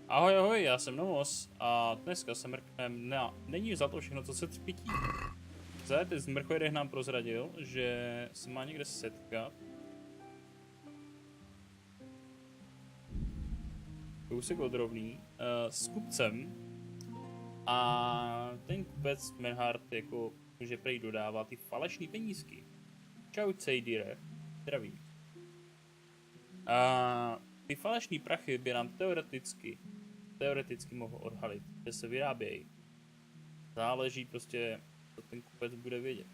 Ahoj, ahoj, já jsem Nomoose a dneska se mrknem na Není za to všechno, co se třpití. Teď z mrchojedech nám prozradil, že se má někde setkat. Kousek odrovný s kupcem. A ten kupec Menhart jako může prej dodává ty falešný penízky. Čau, Cejdire. Zdravím. A ty falešný prachy by nám teoreticky mohl odhalit, že se vyrábějí. Záleží prostě, co ten kupec bude vědět.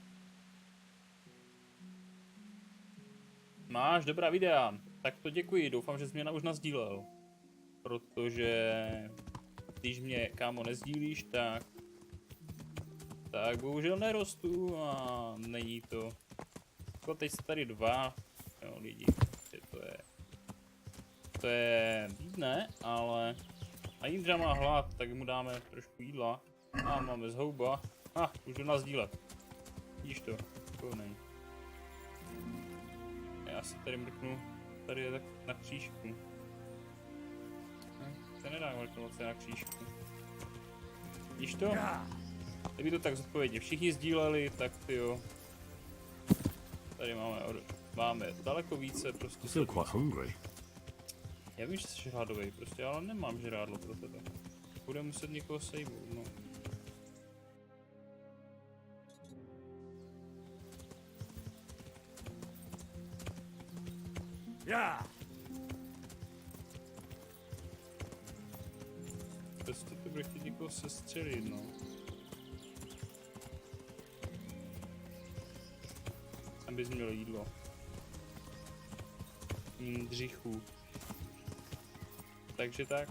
Máš dobrá videa, tak to děkuji, doufám, že jsi mě už nasdílel. Protože když mě, kámo, nezdílíš, tak bohužel nerostu a není to. Jako teď jste tady dva, jo, lidi, to je bídné, ale a Jindra má hlad, tak mu dáme trošku jídla. A máme zhouba. Můžu nasdílet. Vidíš to? Kovnej. Já si tady mrknu. Tady je tak na křížku. To nedá mrknout se na křížku. Vidíš to? Kdyby to tak zodpovědně všichni sdíleli, tak tyjo. Tady máme daleko více prostě. Já vím, že jsi hladovej prostě, ale nemám žrádlo pro tebe. Bude muset někoho sejmout, no. Prostě to bude chtít někoho sestřelit, no. Abys měl jídlo. Jindřichů. Takže tak.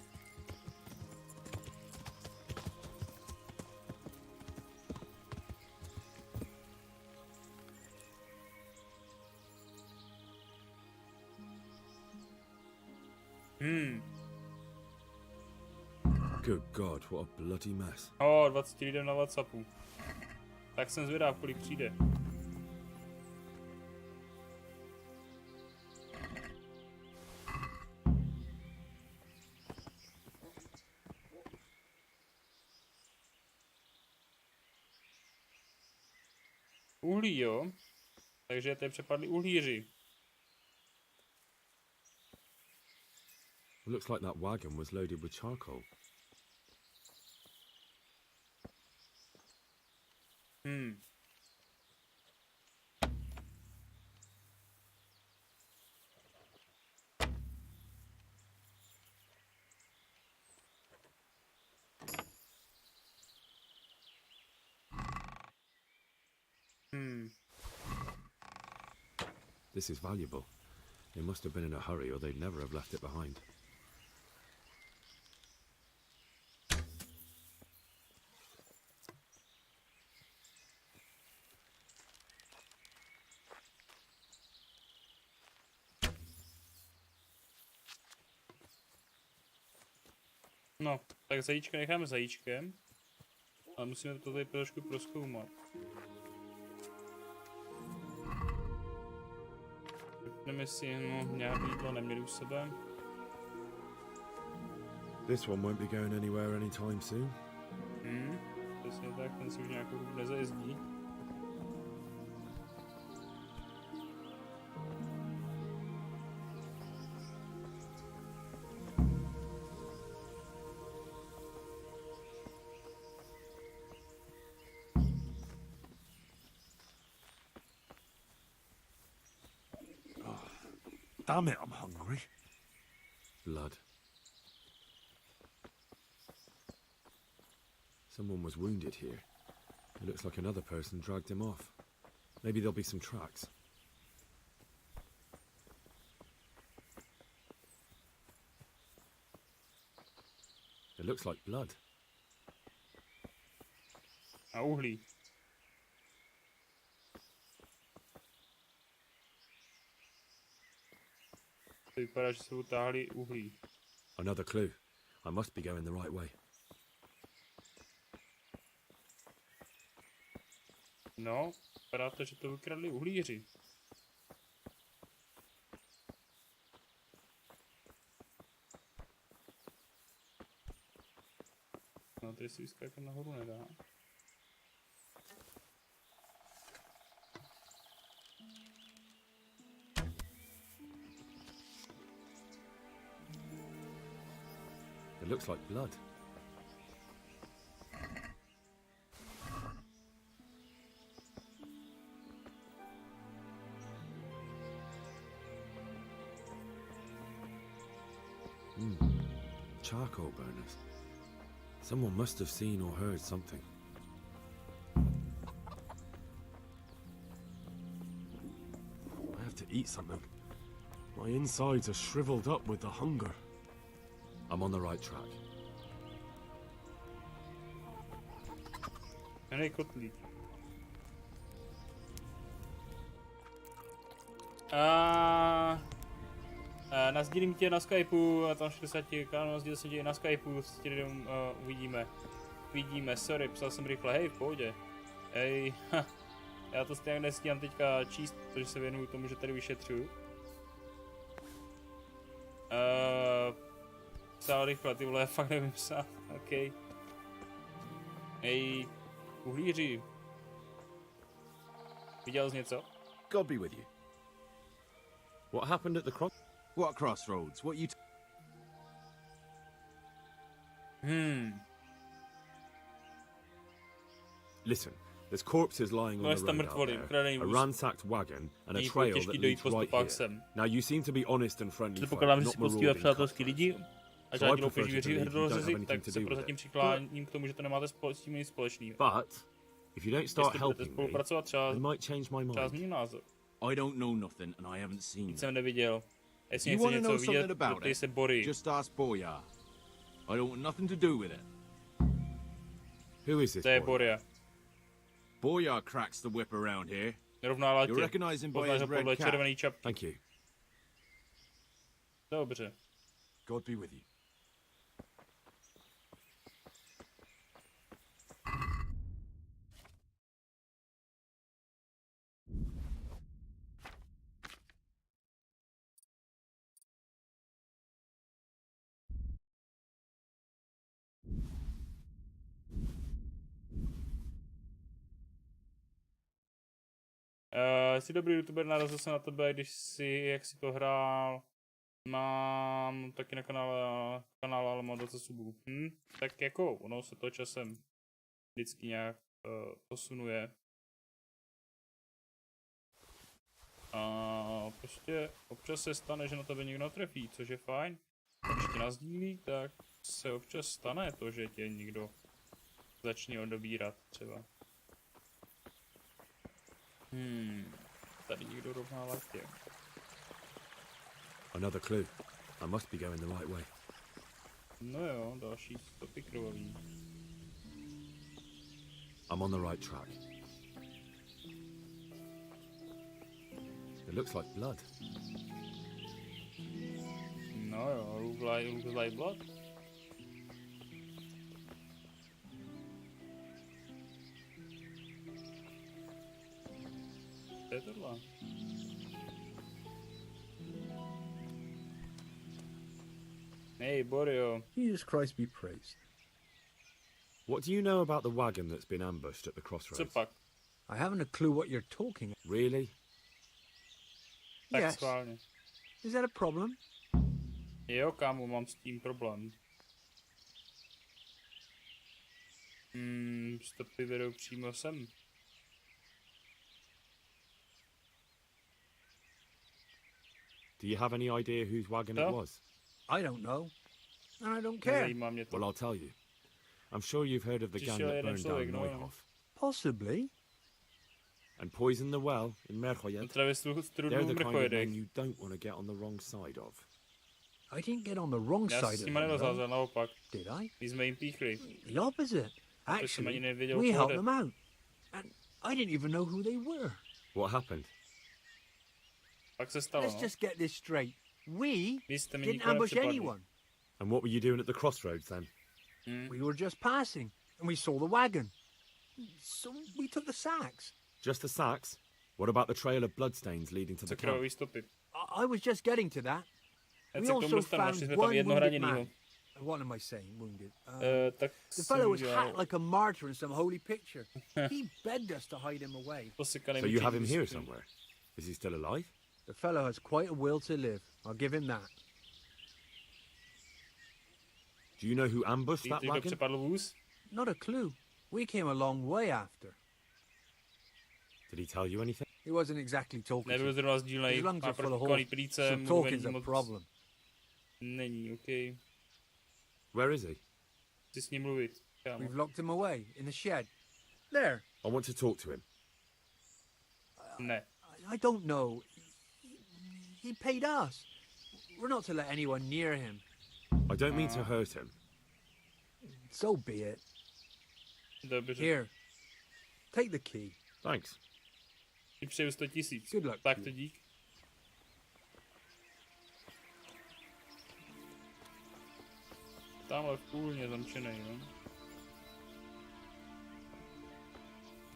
Good God, what a bloody mess. 20 lidem na WhatsAppu. Tak jsem zvědav, kolik přijde. Uhlí, jo? Takže tady přepadli uhlíři. Looks like that wagon was loaded with charcoal. This is valuable. They must have been in a hurry or they'd never have left it behind. No, tak zajíčka necháme zajíčkem. Ale musíme to tady trošku prozkoumat. Řekneme si, nějaké jídlo neměli u sebe. This one won't be going anywhere anytime soon. Přesně tak, ten si už nějakou dobu nezajezdí. Damn it, I'm hungry. Blood. Someone was wounded here. It looks like another person dragged him off. Maybe there'll be some tracks. It looks like blood. A uhlí. To vypadá, že se utáhli uhlí. Another clue. I must be going the right way. No, vypadá to, že to vykradli uhlíři. No, tady si vyskakám nahoru nedá. It looks like blood. Charcoal burners. Someone must have seen or heard something. I have to eat something. My insides are shriveled up with the hunger. I'm on the right track. Jmenej kotlík. Nasdílím tě na Skypeu, a tam 60 kanál, nasdíl se tě na Skypeu, s tě uvidíme. Vidíme, sorry, psal jsem rychle, hej, v pohodě. Hej, já to stejně nestíhám teďka číst, protože se věnuju tomu, že tady vyšetřuju. Psal rychle, ty vole, fakt nevím psát, okej. Hej, uhlíři. Viděl jsi něco? God be with you. What happened at the cross? What crossroads? What you... Listen, there's corpses lying on the road out there, a ransacked wagon, and a trail that leads right here. Now you seem to be honest and friendly folk, Předpokládám, že not si poctiví a marauding přátelský customers. lidi, a So I žádní prefer loupeži to believe you don't have hrdolořezi, anything tak to se do with prozatím it. přikláním k tomu, že to nemáte s tím nic společného. But if you don't start Jestli budete helping me, spolupracovat, třeba I might change my třeba mind. změním názor. I don't know nothing and I haven't seen Nic it. jsem neviděl. Jestli You nechce want to něco know something vidět, about zeptej it? se Bory. Just ask Boyar. I don't want nothing to do with it. Who is this To je boy? Boria. Boyar cracks the whip around here. Rovná látě. You'll recognize him by Poznáš his ho podle red cap. červený čapky. Thank you. Dobře. God be with you. Jsi dobrý youtuber, narazil jsem na tebe, když jak si to hrál. Mám taky na kanále, ale mám 20 subů. Tak jako, ono se to časem vždycky nějak posunuje. A prostě občas se stane, že na tebe někdo natrefí, což je fajn. A když tě nasdílí, tak se občas stane to, že tě někdo začne odebírat třeba. Tady někdo rovná latě. Another clue. I must be going the right way. No jo, další stopy krovový. I'm on the right track. It looks like blood. No jo, looks like blood. Co je tohle? Hey, Borio. Jesus Christ be praised. What do you know about the wagon that's been ambushed at the Co crossroads? pak? I haven't a clue what you're talking about. Really? Tak Yes. schválně. Is that a problem? Jo, kámo, mám s tím problém. Stopy vedou přímo sem. Do you have any idea whose wagon it No. was? I don't know. And I don't care. Nezajímá mě to. Well, I'll tell you. I'm sure you've heard of the gang Přišel that jeden burned člověk, down no. Neuhof Possibly. and poisoned the well in Merchoyed. Otravě They're strudů the kind of men mrchojedek. you don't want to get on the wrong side of. I didn't get on the wrong Já side s of nima it, though, nerozázel, naopak. did I? My jsme jim píchli. The opposite. jsem ani Actually, nevěděl, we co helped jde. them out. And I didn't even know who they were. What happened? Pak se stalo, Let's no. just get this straight. We Vy jste mi didn't nikoho ambush nepřipadli. anyone. And what were you doing at the crossroads then? We were just passing, and we saw the wagon. So we took the sacks. Just the sacks? What about the trail of bloodstains leading to Co the camp? krovový stopy. I was just getting to that. Já We se k tomu also dostanu, found našli jsme tam one jednoho wounded raněnýho. man, What am I saying, wounded? Tak The fellow was jsem hacked like a martyr in some holy picture. He begged us to hide him away. posekaný So you have him mučení here biskupů. somewhere? Is he still alive? The fellow has quite a will to live. I'll give him that. Do you know who ambushed Víte, that kdo wagon? přepadl vůz? Not a clue. We came a long way after. Did he tell you anything? He wasn't exactly talking. Nebyl zrovna sdílej, His lungs má are full of protikovaný holes, plíce, so mluvení talking's a moc problem. není, okej. Where is he? Chci s ním mluvit, kámo. We've locked him away in the shed. There. I want to talk to him. Ne. I don't know. He paid us. We're not to let anyone near him. I don't mean to hurt him. So be it. Dobře. Here. Take the key. Thanks. Ti přeju 100 000. Good luck Tak to to you. dík. Tamhle v půlně zamčenej, no.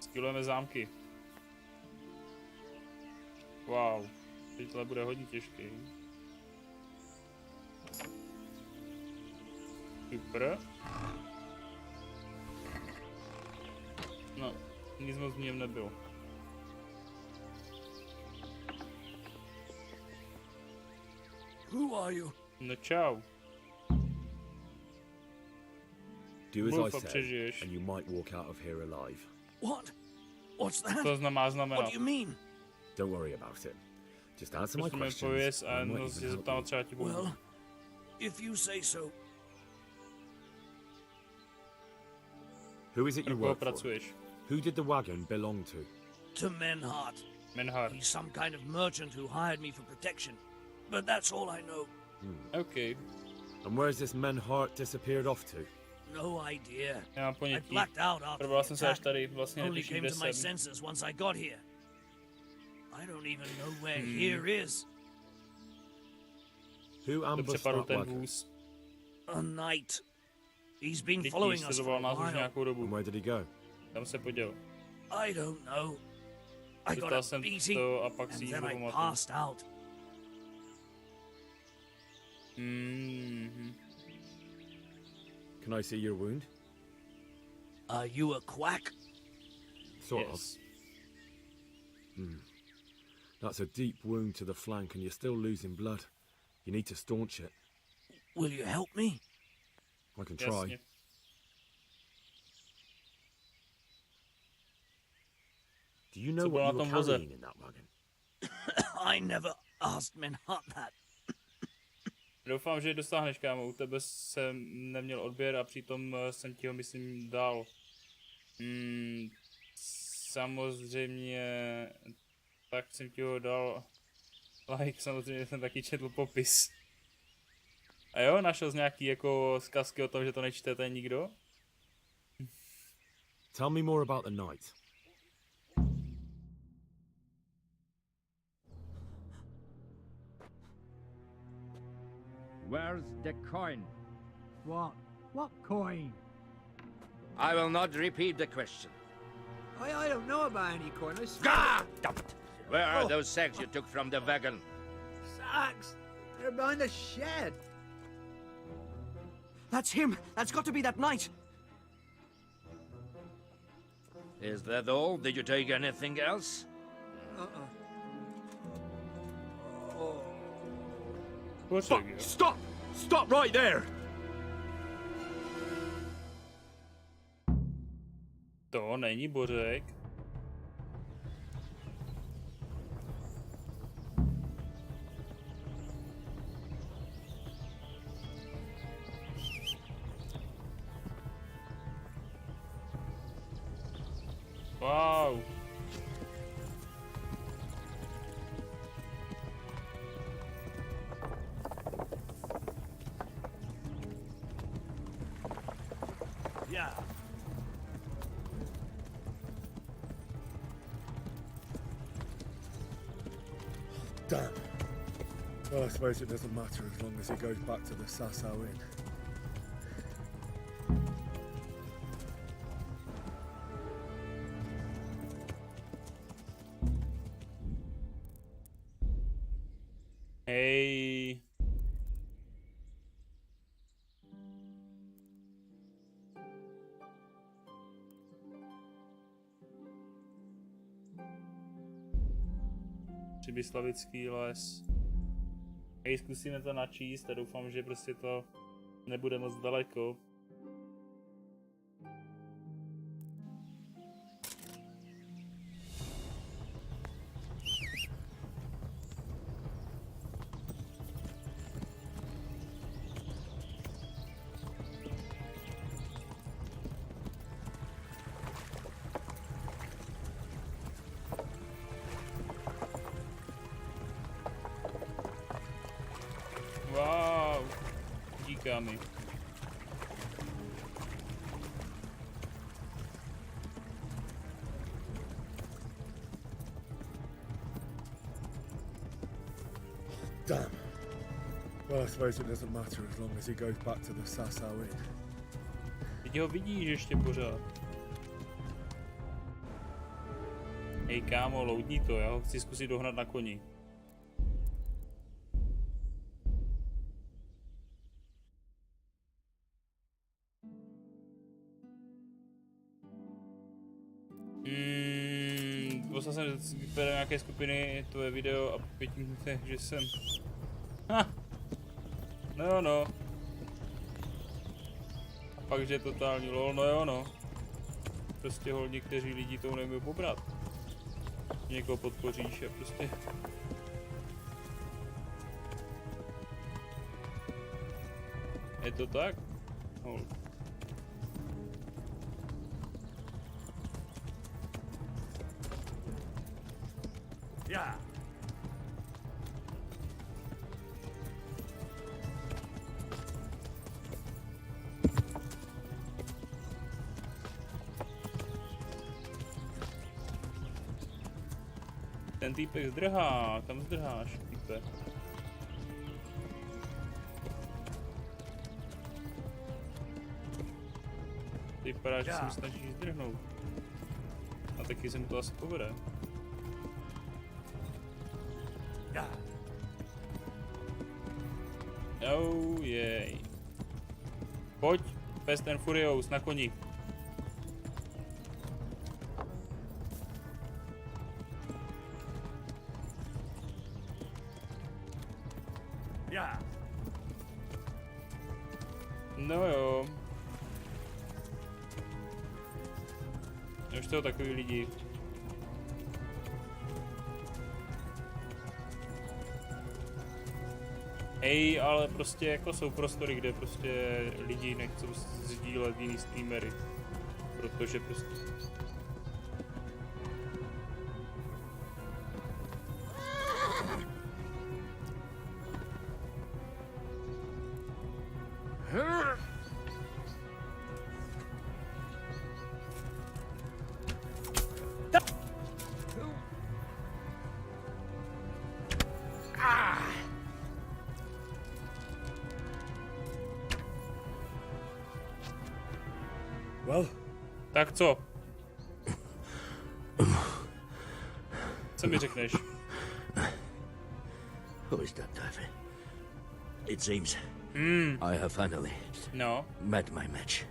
Skillujeme zámky. Wow. Teď tohle bude hodně těžký. Super. No, nic moc v něm nebylo. Who are you? No čau. Do as Mluv I a say, přežiješ. and you might walk out of here alive. What? What's that? To má znamenat. What do you mean? Don't worry about it. Just answer my Prostě mi questions. pověz a and I might no even si help zeptám a you. třeba ti pomůžu. Well, if you say so. Who is it you Pro koho work for? pracuješ? Who did the wagon belong to? To Menhart. Menhart. He's some kind of merchant who hired me for protection. But that's all I know. OK. And where's this Menhart disappeared off to? No idea. Nemám I ponětí. blacked out after Probral the jsem se až attack. tady, vlastně Only netuším, came kde to my jsem. senses once I got here. I don't even know where here is. Who To ambushed přepadl that ten wagon? vůz. A knight. He's been Dětí following us for sledoval a nás už while. nějakou And dobu. where did he go? Tam se poděl. I don't know. I got Dostal a jsem beating to a pak si and nic then I nepamatuju. passed out. Can I see your wound? Are you a quack? Sort Yes. of. That's a deep wound to the flank and you're still losing blood. You need to staunch it. Will you help me? I can try. Jasně. Do you know Co bylo what na you were tom voze? carrying in that wagon? I never asked Menhart that. Doufám, že ji dosáhneš, kámo. U tebe jsem neměl odběr a přitom jsem ti ho, myslím, dal. Samozřejmě, tak jsem ti ho dal. Like, samozřejmě jsem taky četl popis. A jo, našel jsi nějaký jako zkazky o tom, že to nečtete nikdo? Tell me more about the night. Where's the coin? What? What coin? I will not repeat the question. I don't know about any coin. I swear. Ah! Damn it! Where are those sacks you took from the wagon? Sacks. They're behind the shed. That's him. That's got to be that knight. Is that all? Did you take anything else? Počkej, jo. Stop! Stop right there! To není bořek. Wow. Yeah. Damn. Well, I suppose it doesn't matter as long as he goes back to the Sasau Inn. Hej. Přibyslavický les. Hej, zkusíme to načíst a doufám, že prostě to nebude moc daleko. Wow, díká mi. Damn. Well, I suppose it doesn't matter as long as he goes back to the Sasau Inn. Teď ho vidíš ještě pořád. Hej kámo, loudní to, já ho chci zkusit dohnat na koni. Poslal jsem do nějaké skupiny tvoje video a po 5 minutách, že jsem... Ha! No. A pak, že je totální lol, no jo no. Prostě hol někteří lidi to nemůžou pobrat. Někoho podpoříš a prostě... Je to tak? Hol. Yeah. Ten týpek zdrhá, kam zdrháš, týpe? Ty vypadá, že se mi snažíš zdrhnout. A taky se mu to asi povede. Oh jej. Pojď, Fast and Furious na koni. No jo. Už to takový lidi. Hej, ale prostě jako jsou prostory, kde prostě lidi nechcou sdílet jiný streamery. Protože prostě... Well, Tak co? Co mi řekneš? Who is that diver? It seems I have finally No. met my match.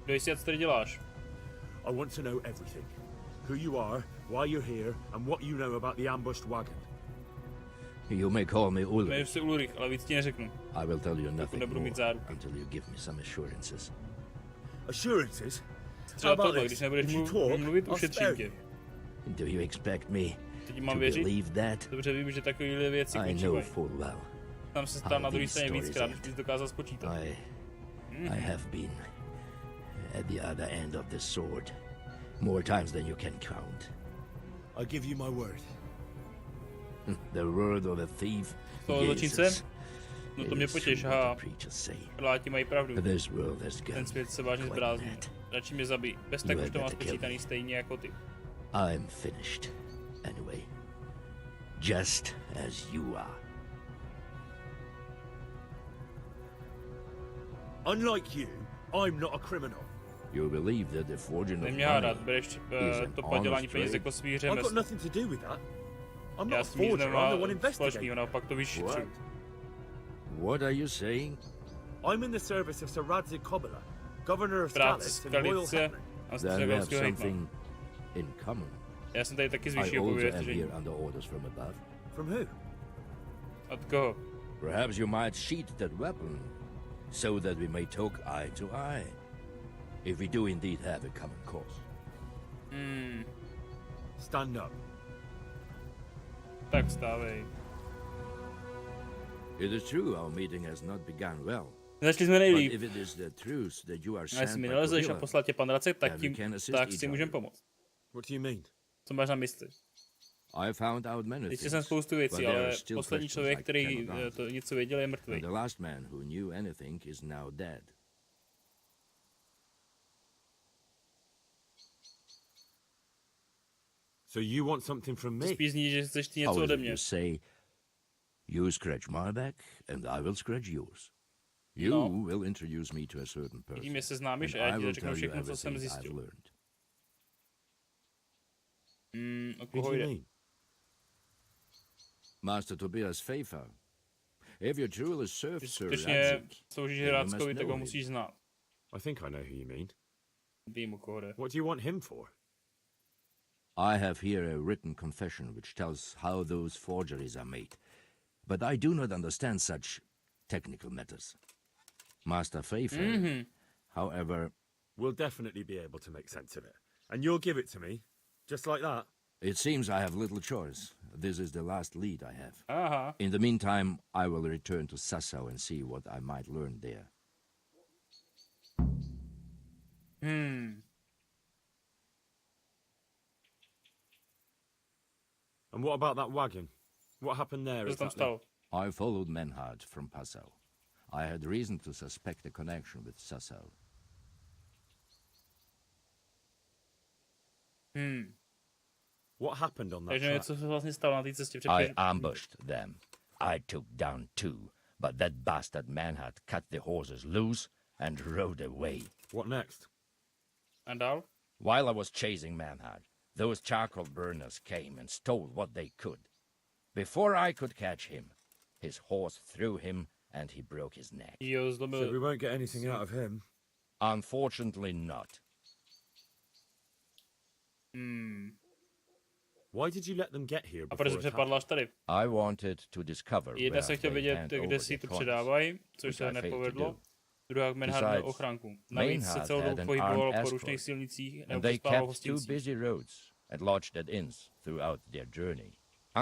Kdo jsi, co tady děláš? I want to know everything. Who you are, why you're here, and what you know about the ambushed wagon. You may call me Jmenuji Ulrich. se Ulrich, ale víc ti neřeknu. I will tell you nothing nebudu mít more záruky. until you give me some assurances. Assurances? Třeba tohle, když nebudeš mluvit, ušetřím tě. Do you expect me Teď to mám věřit? believe that? Dobře vím, že takovéhle věci I know končívají. full well. Tam se stál na druhé straně víckrát, než bys dokázal spočítat. I have been at the other end of the sword more times than you can count. I give you my word. The word of a thief. To zločince? No to mě potěš, ha. Láti mají pravdu. This world has Ten gone svět se vážně quite zbrázní. mad. Radši mě zabij. Bez tak už to mám spočítaný stejně jako ty. I'm finished. Anyway. Just as you are. Unlike you, I'm not a criminal. You believe that the fortune of Nemě money hádat, bereš to padělání peněz jako svý I've got řemeslo. nothing to do with that. I'm Já not a s tím nic forger, I'm nemám the one společného, investigating. naopak to vyšetřuju. What are you saying? I'm in the service of Sir Radzig Kobyla, governor of Práce Skalice and royal Skalice hetman. a Then we have střigalského hejtmana. something in common. Já jsem tady taky z I vyššího also am pověření. here under orders from above. From who? Od koho? Perhaps you might sheath that weapon, so that we may talk eye to eye, if we do indeed have a common cause. Stand up. Tak vstávej. It is true our meeting has not begun well. Začali jsme But nejlíp. if it is the truth that you are A jestli sent mi by nalezeš a Gorilla, poslal tě pan Racek, tak, then we can assist tak each si other. můžeme pomoct. What do you mean? Co máš na mysli? I found out many Zjistil things, jsem spoustu but věcí, there ale are still poslední questions člověk, I který cannot answer. to něco věděl, je And mrtvý. the last man who knew anything is now dead. So you want something from me? Spíš zní, že chceš ty něco How is ode it mě. you say, you scratch my back and I will scratch yours. You No. will introduce me to a certain person. Tím, jestli známíš, and a já I ti will řeknu tell you všechno, co jsem everything I've zjistil. learned. O Who koho do you jde? mean? Master Tobias Pfeiffer. If you truly serve Když Sir skutečně Radzig, sloužíš then you must Hráckovi, tak know ho him. musíš znát. I think I know who you mean. Vím, o koho jde. What do you want him for? I have here a written confession which tells how those forgeries are made, but I do not understand such technical matters. Master Pfeiffer, however, We'll definitely be able to make sense of it. And you'll give it to me? Just like that? it seems I have little choice. This is the last lead I have. Aha. In the meantime, I will return to Sassau and see what I might learn there. And what about that wagon? What happened there Co se tam exactly? stalo? I followed Menhart from Passau. I had reason to suspect a connection with Sassau. What happened on that Takže track? něco se vlastně stalo na té cestě před I ambushed them. I took down two, but that bastard Menhart cut the horses loose and rode away. What next? A dál? While I was chasing Menhart, those charcoal burners came and stole what they could. Before I could catch him, his horse threw him and he broke his neck. Jo, So we zlobil. won't get anything out of him. Unfortunately not. Why did you let them get here A before proč jsi attacking? přepadla až tady? I wanted to discover Jedna where se chtěl they vědět, hand kde over si the to coins. předávají, což which se I failed to nepovedlo. do. Druhá Menhart měl Besides, ochránku. Navíc se Menhart celou had dobu an pohyboval armed po rušných escort, silnicích nebo and they přespával v kept two hostinci. busy roads and lodged at inns throughout their journey.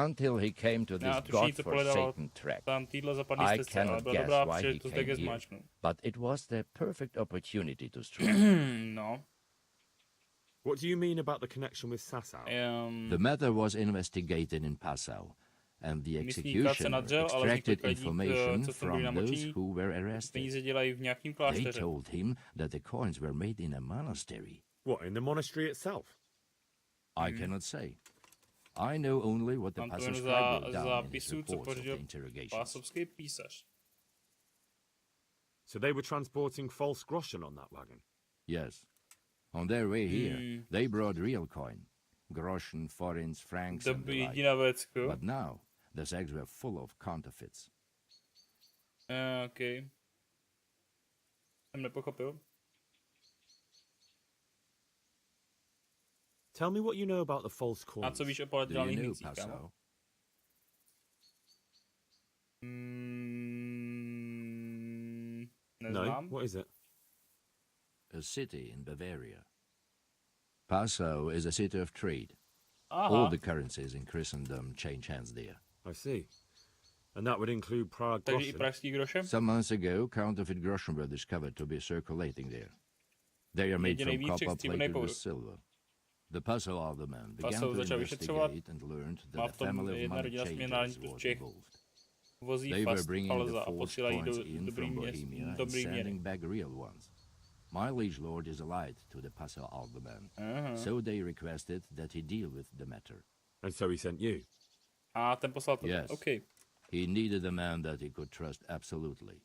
Until he came to this Já tušení, co pohledával godforsaken track. tam týdle zapadlý I stezce, ale cannot byla guess dobrá why he příležitost, jak came je here, zmáčknout. but it was the perfect opportunity to strike. No. What do you mean about the connection with Sassau? The matter was investigated in Passau, and the Místní krát se executioner nadřel, ale extracted vznikl kadík, information co v tom byli from those namočení. who were arrested. Peníze dělají v nějakým They klášteře. told him that the coins were made in a monastery. What, in the monastery itself? I cannot say. I know only what the Tam to pastor jen scribbled down in his zápisů, co reports of the pořídil interrogations. pásovský písař. So they were transporting false groschen on that wagon? Yes. On their way here, they brought real coin. Groschen, forints, francs, To and the by like. jediná věc, jo? But now, the sacks were full of counterfeits. OK. Jsem nepochopil. Tell me what you know about the false coins. A co víš o Do you padělaných know mincích, kámo? Passau? No, Neznám. what is it? A city in Bavaria. Passau is a city of trade. Aha. All the currencies in Christendom change hands there. I see. And that would include Prague Takže i groschen? pražský groše? Some months ago, counterfeit groschen were discovered to be circulating there. They are made Jediný from výtřeh copper stříbrný plated povrch. with silver. The Passau alderman began Passau to začal vyšetřovat. investigate and learned Má that v a tom family of jedna money rodina changers směnárníků z was Čech. involved. Vozí They were fast bringing the falza a false posílají coins do in dobrý from měst, Bohemia and dobrý sending měry. back real ones. My liege lord is allied to the Passau alderman, Aha. so they requested that he deal with the matter. And so he sent you? A ten poslal to. Yes. OK. He needed a man that he could trust absolutely.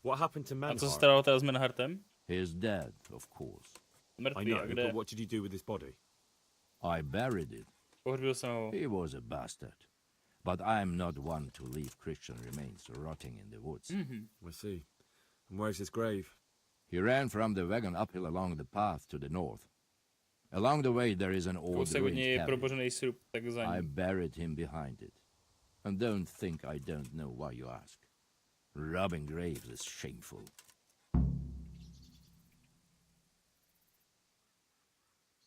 What happened to A Menhart? co se stalo teda s Menhartem? He is dead, of course. I Mrtvý, a know, kde? but what did you do with his body? I buried it. Pohřbil jsem ho. He was a bastard. But I am not one to leave Christian remains rotting in the woods. I see. And where's his grave? He ran from the wagon uphill along the path to the north. Along the way there is an old Kousek od něj je ruined probořený srub, tak za cabin. I ním. buried him behind it. And don't think I don't know why you ask. Robbing graves is shameful.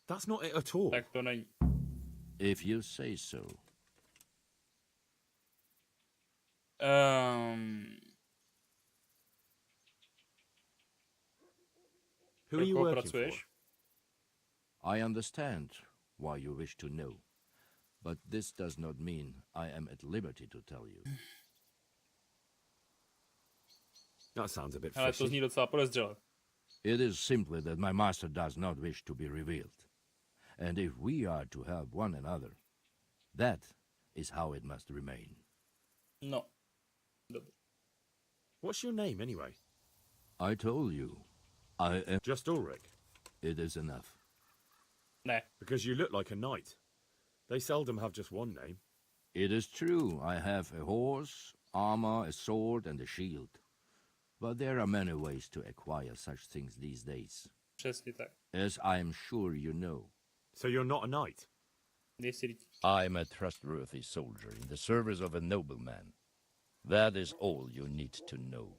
That's not it at all. Tak to není. If you say so. Who are you working for? I understand why you wish to know, but this does not mean I am at liberty to tell you. That sounds a bit Ale to fishy. zní docela podezřele. It is simply that my master does not wish to be revealed. And if we are to help one another, that is how it must remain. No. Dobře. What's your name, anyway? I told you, I am... Just Ulrich? It is enough. Ne. Because you look like a knight. They seldom have just one name. It is true, I have a horse, armor, a sword, and a shield. But there are many ways to acquire such things these days. Přesně tak. As I am sure you know. So you're not a knight? I am a trustworthy soldier in the service of a nobleman. That is all you need to know.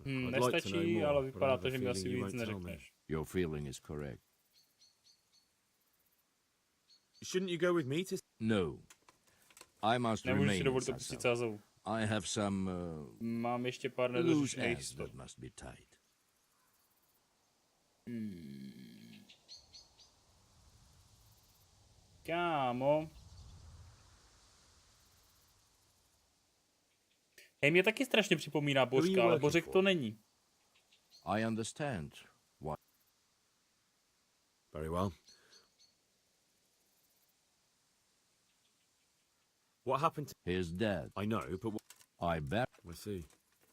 Nestačí, ale vypadá to, že mi asi víc neřekneš. Your feeling is correct. Shouldn't you go with me to... No. I must remain in dovolit opustit Sázavu. I have some Mám ještě pár loose nedořešených ends stop. that must be tied. Kámo. Hej, mě taky strašně připomíná Bořka, ale Bořek to není. I understand why. Very well. What happened to... He is dead. I know, but... I bet. We'll see.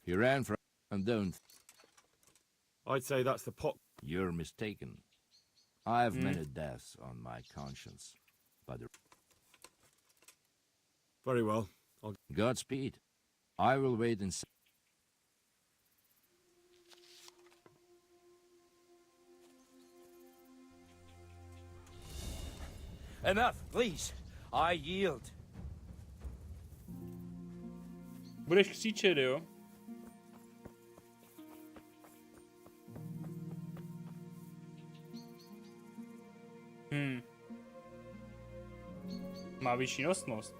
He ran from... And don't... I'd say that's the pot... You're mistaken. I have many deaths on my conscience. But... Very well. I'll... Godspeed. I will wait and see. Enough, please. I yield. Budeš křičet, jo? Má vyšší nosnost.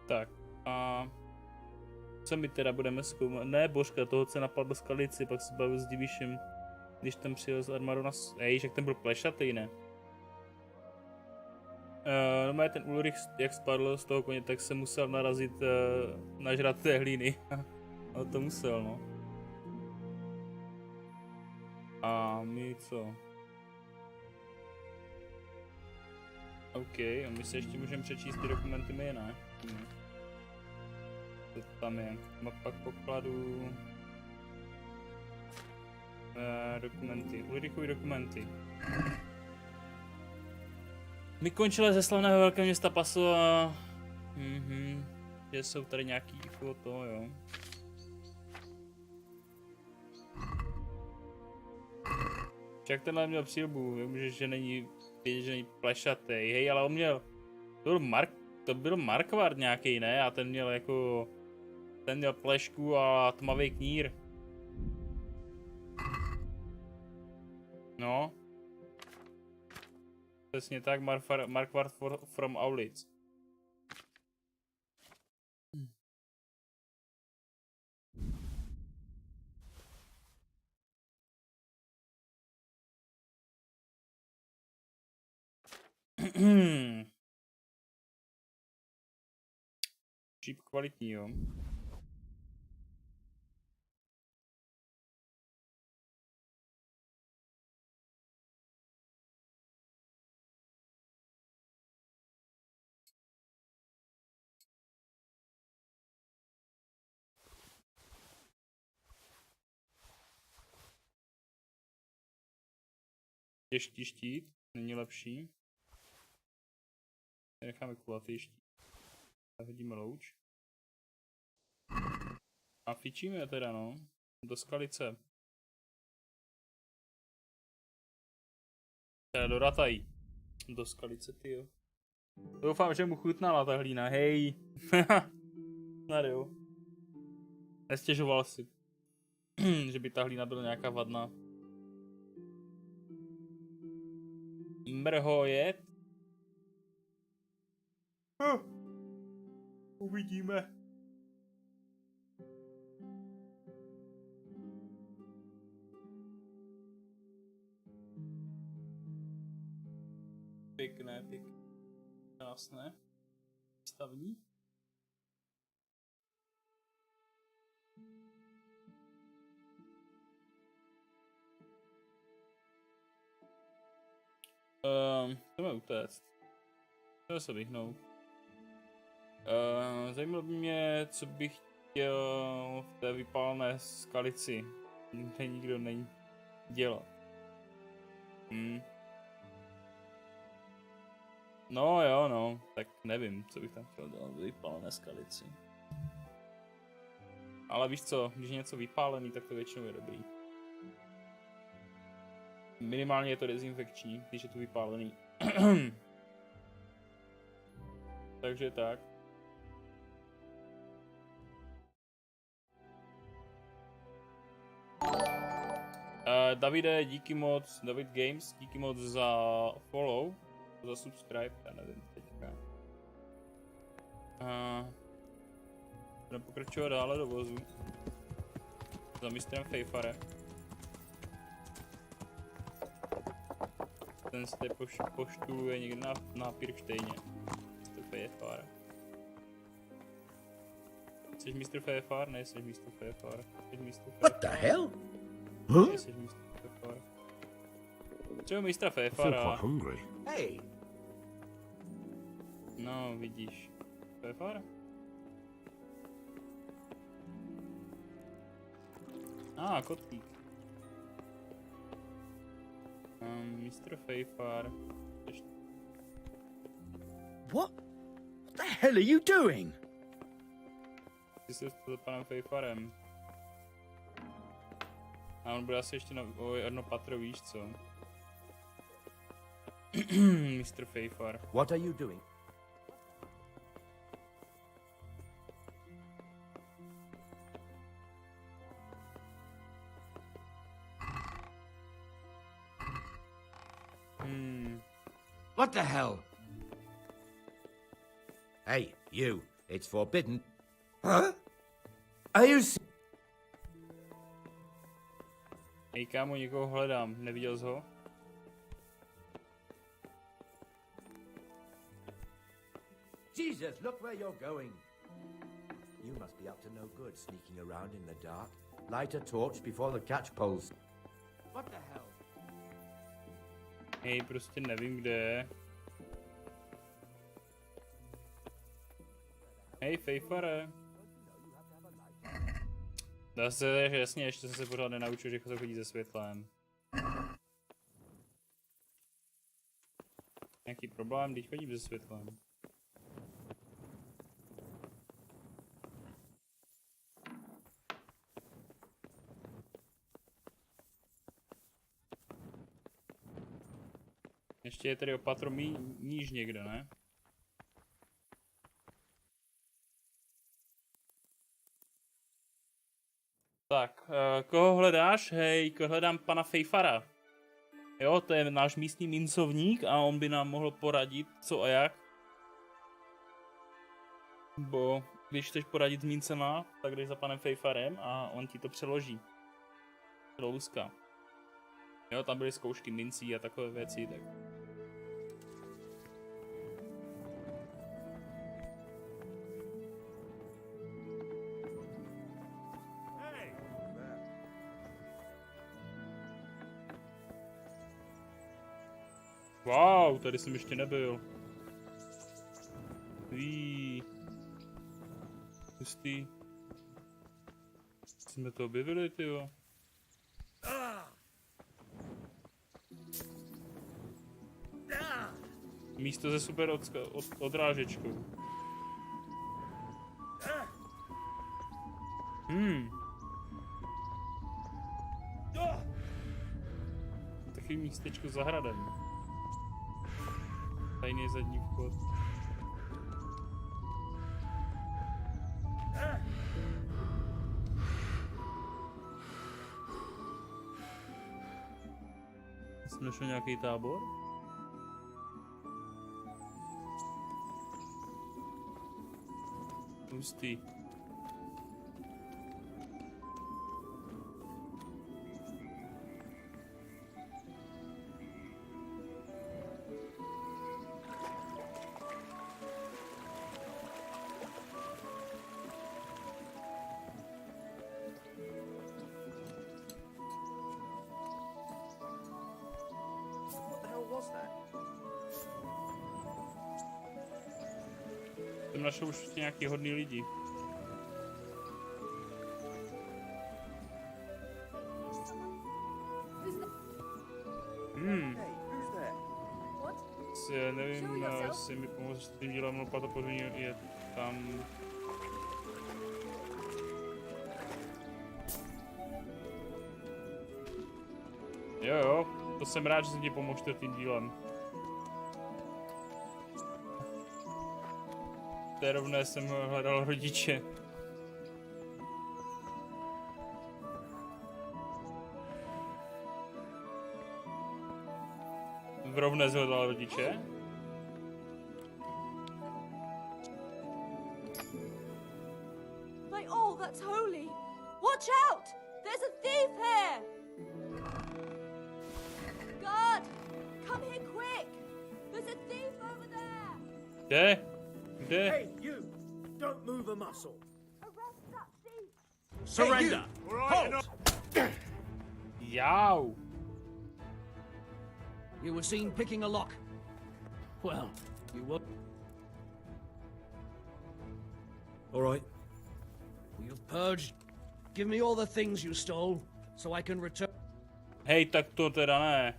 Tak a co my teda budeme zkoumat? Ne, Božka, toho se napadl Skalici, pak se bavil s Divišem, když tam přijel z armádu na... Ej, jak ten byl plešatý, ne? No, ten Ulrich, jak spadl z toho koně, tak se musel narazit nažrat té hlíny. Ale to musel, no. A my co? OK, a my si ještě můžeme přečíst ty dokumenty my, ne? Co tam je? Mapa pokladů. Dokumenty. Ulrichovy dokumenty. My končili ze slavného velkého města Paso a... že jsou tady nějaký foto, jo. Však tenhle měl přilbu, vím, že není plešatý, hej, ale on měl... To byl Markvard nějaký, ne? A ten měl jako... Ten měl plešku a tmavý knír. No. Přesně tak, Markvard from Aulitz. Číp kvalitní, jo. Těžký štít, není lepší. Necháme kulatý štít. Zahodíme louč. A fičíme teda, no. Do skalice. Teda do ratají. Do skalice, tyjo. Doufám, že mu chutnala ta hlína, hej. Snad jo. Nestěžoval si, že by ta hlína byla nějaká vadná. Mrhojet. Uvidíme. Pěkné, pěkné. Krásné. Stavní. Chceme utéct. Chceme se vyhnout. Zajímalo by mě, co bych chtěl v té vypálené skalici, kde nikdo není, dělat. No jo, no, tak nevím, co bych tam chtěl dělat v vypálené skalici. Ale víš co, když je něco vypálený, tak to většinou je dobrý. Minimálně je to dezinfekční, když je to vypálený. Takže tak. Davide, díky moc, David Games, díky moc za follow, za subscribe, já nevím teďka. Budeme pokračovat dále do vozu. Za mistrem Fejfarem. Ten se tady poštuluje někde na Pirkštejně. Mistr Fejfar. Jsi mistr Fejfar? Nejsi mistr Fejfar. Jsi mistr Fejfar. What the hell? Nejsi mistr Fejfar. Třeba mistra Fejfara. Hey. No, vidíš. Fejfar? Kotlík. Mr. Fejfar. What the hell are you doing? Ty jsi s panem Fejfarem. A on bude asi ještě o jedno patro, víš co? Mr. Fejfar. What are you doing? What the hell? Hey, you. It's forbidden. Huh? Are you Hej kámo, někoho hledám. Neviděl jsi ho? Jesus, look where you're going. You must be up to no good sneaking around in the dark. Light a torch before the catch poles. What the hell? Hej, prostě nevím, kde je. Hej, Fejfare. Dá se, jasně, ještě jsem se pořád nenaučil, že se chodí se světlem. Nějaký problém, když chodím se světlem. Ještě je tady opatro níž někde, ne? Tak, koho hledáš? Hej, hledám pana Fejfara. Jo, to je náš místní mincovník a on by nám mohl poradit, co a jak. Bo když chceš poradit s mincema, tak jdeš za panem Fejfarem a on ti to přeloží. Louska. Jo, tam byly zkoušky mincí a takové věci, tak. Wow, tady jsem ještě nebyl. Hustý. Jsme to objevili, tyjo. Místo se super odrážečkou. Takový místečko za hradem. Tajný zadní vchod. Jsem našel nějaký tábor? Hustý. Jsem našel už nějaký hodný lidi. Nevím, jestli mi pomoct s tím dílem, no pravděpodobně je tam. Jo, to jsem rád, že jsem ti pomohl tím dílem. To je rovné, jsem hledal rodiče. Rovné hledal rodiče. By all that's holy, watch out! There's a thief here! God, come here quick! There's a thief over there! Kde? Hey, you! Don't move a muscle. Arrest that thief! Surrender! Halt! Jau! You were seen picking a lock. Well, you were. All right. You've purged. Give me all the things you stole, so I can return. Hej, tak to teda ne.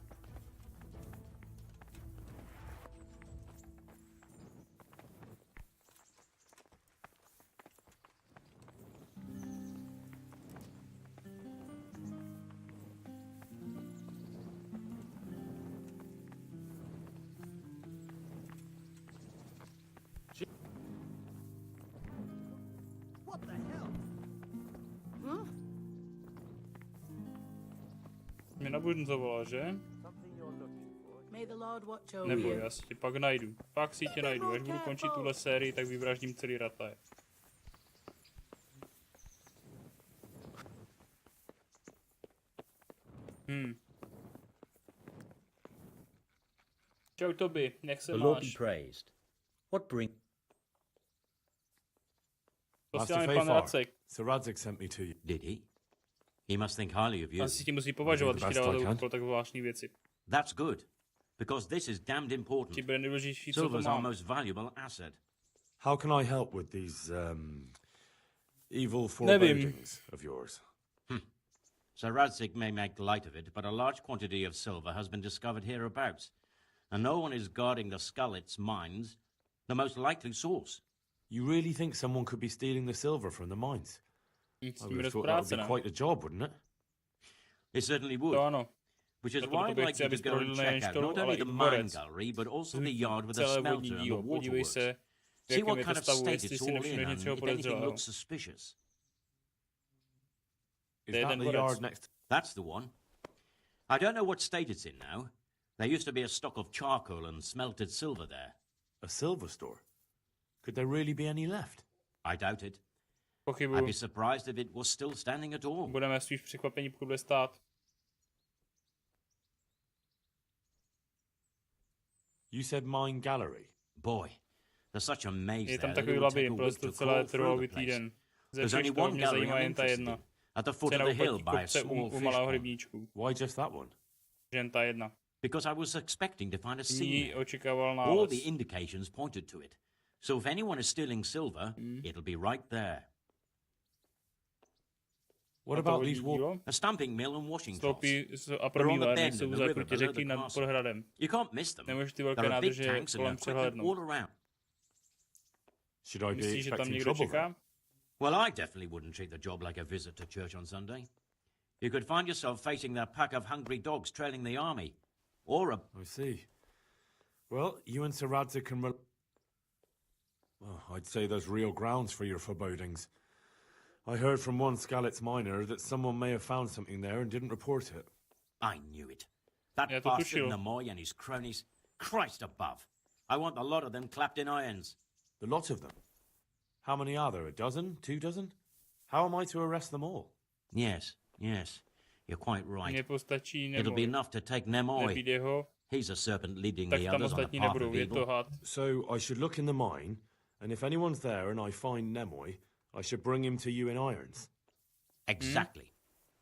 What the hell? Huh? Mě nabudzovala, že? May the Lord watch over Nebo you. já si tě pak najdu. Pak si tě najdu. Až budu končit tuhle sérii, tak vyvraždím celý rataj. Čau Toby, jak se The Lord be máš? praised. What bring? Posíláme pan Racek. Sir Radzig sent me to you. Did he? He must think highly of you. Asi tě musí považovat, když ti dává tak zvláštní věci. That's good, because this is damned important. Ti bude nejdůležitější, co to Silver's our mám. most valuable asset. How can I help with these evil forebodings of yours? Sir Radzig may make light of it, but a large quantity of silver has been discovered hereabouts, and no one is guarding the Skalitz mines, the most likely source. You really think someone could be stealing the silver from the mines? I would have thought that would be quite a job, wouldn't it? It certainly would. To ano. Which is why I'd like you to go and check out not only the mine gallery, but also the yard with the smelter and the waterworks. See what kind of state it's all in, and if anything looks suspicious. Is that the yard next? That's the one. I don't know what state it's in now. There used to be a stock of charcoal and smelted silver there. A silver store? Could there really be any left? I doubt it. Pochybuju. I'd be surprised if it was still standing at all. Budeme spíš překvapení, pokud bude stát. You said mine gallery. Boy, there's such a maze Je tam there that takový it would take a labirint, week prostě to celé crawl trvalo through the place. týden. Ze There's všech only toho one mě gallery zajímá I'm jen ta interested jedna. in. At the foot of Cena the hill uplatí by a kopce small u fish malého pond. rybníčku. Why just that one? Jen ta jedna. Because I was expecting to find a scene Ní there. očekával All nález. the indications pointed to it. So if anyone is stealing silver, it'll be right there. What about these walls? A stamping mill and washing troughs. Stoupí a promíle, než jsou zakrutě řeky nad podhradem. You can't miss them. Nemůžeš ty velké There are big nádrže tanks and kolem equipment přehlédnout. all around. Should I be Myslíš, že tam expecting někdo trouble? čeká? Well, I definitely wouldn't treat the job like a visit to church on Sunday. You could find yourself facing that pack of hungry dogs trailing the army. Or a... I see. Well, you and Sir Radzig can... Well, I'd say there's real grounds for your forebodings. I heard from one Skalitz miner that someone may have found something there and didn't report it. I knew it. That Já to bastard tušil. Nomoose and his cronies. Christ above. I want the lot of them clapped in irons. The lot of them? How many are there? A dozen? 2 dozen? How am I to arrest them all? Yes, yes. You're quite right. Nepostačí It'll be Nemoj. enough to take Nemoy. Nebýde ho, He's a serpent leading tak the tam others on a ostatní path nebudou, of je to evil. had. So I should look in the mine, and if anyone's there and I find Nemoy, I should bring him to you in irons. Exactly.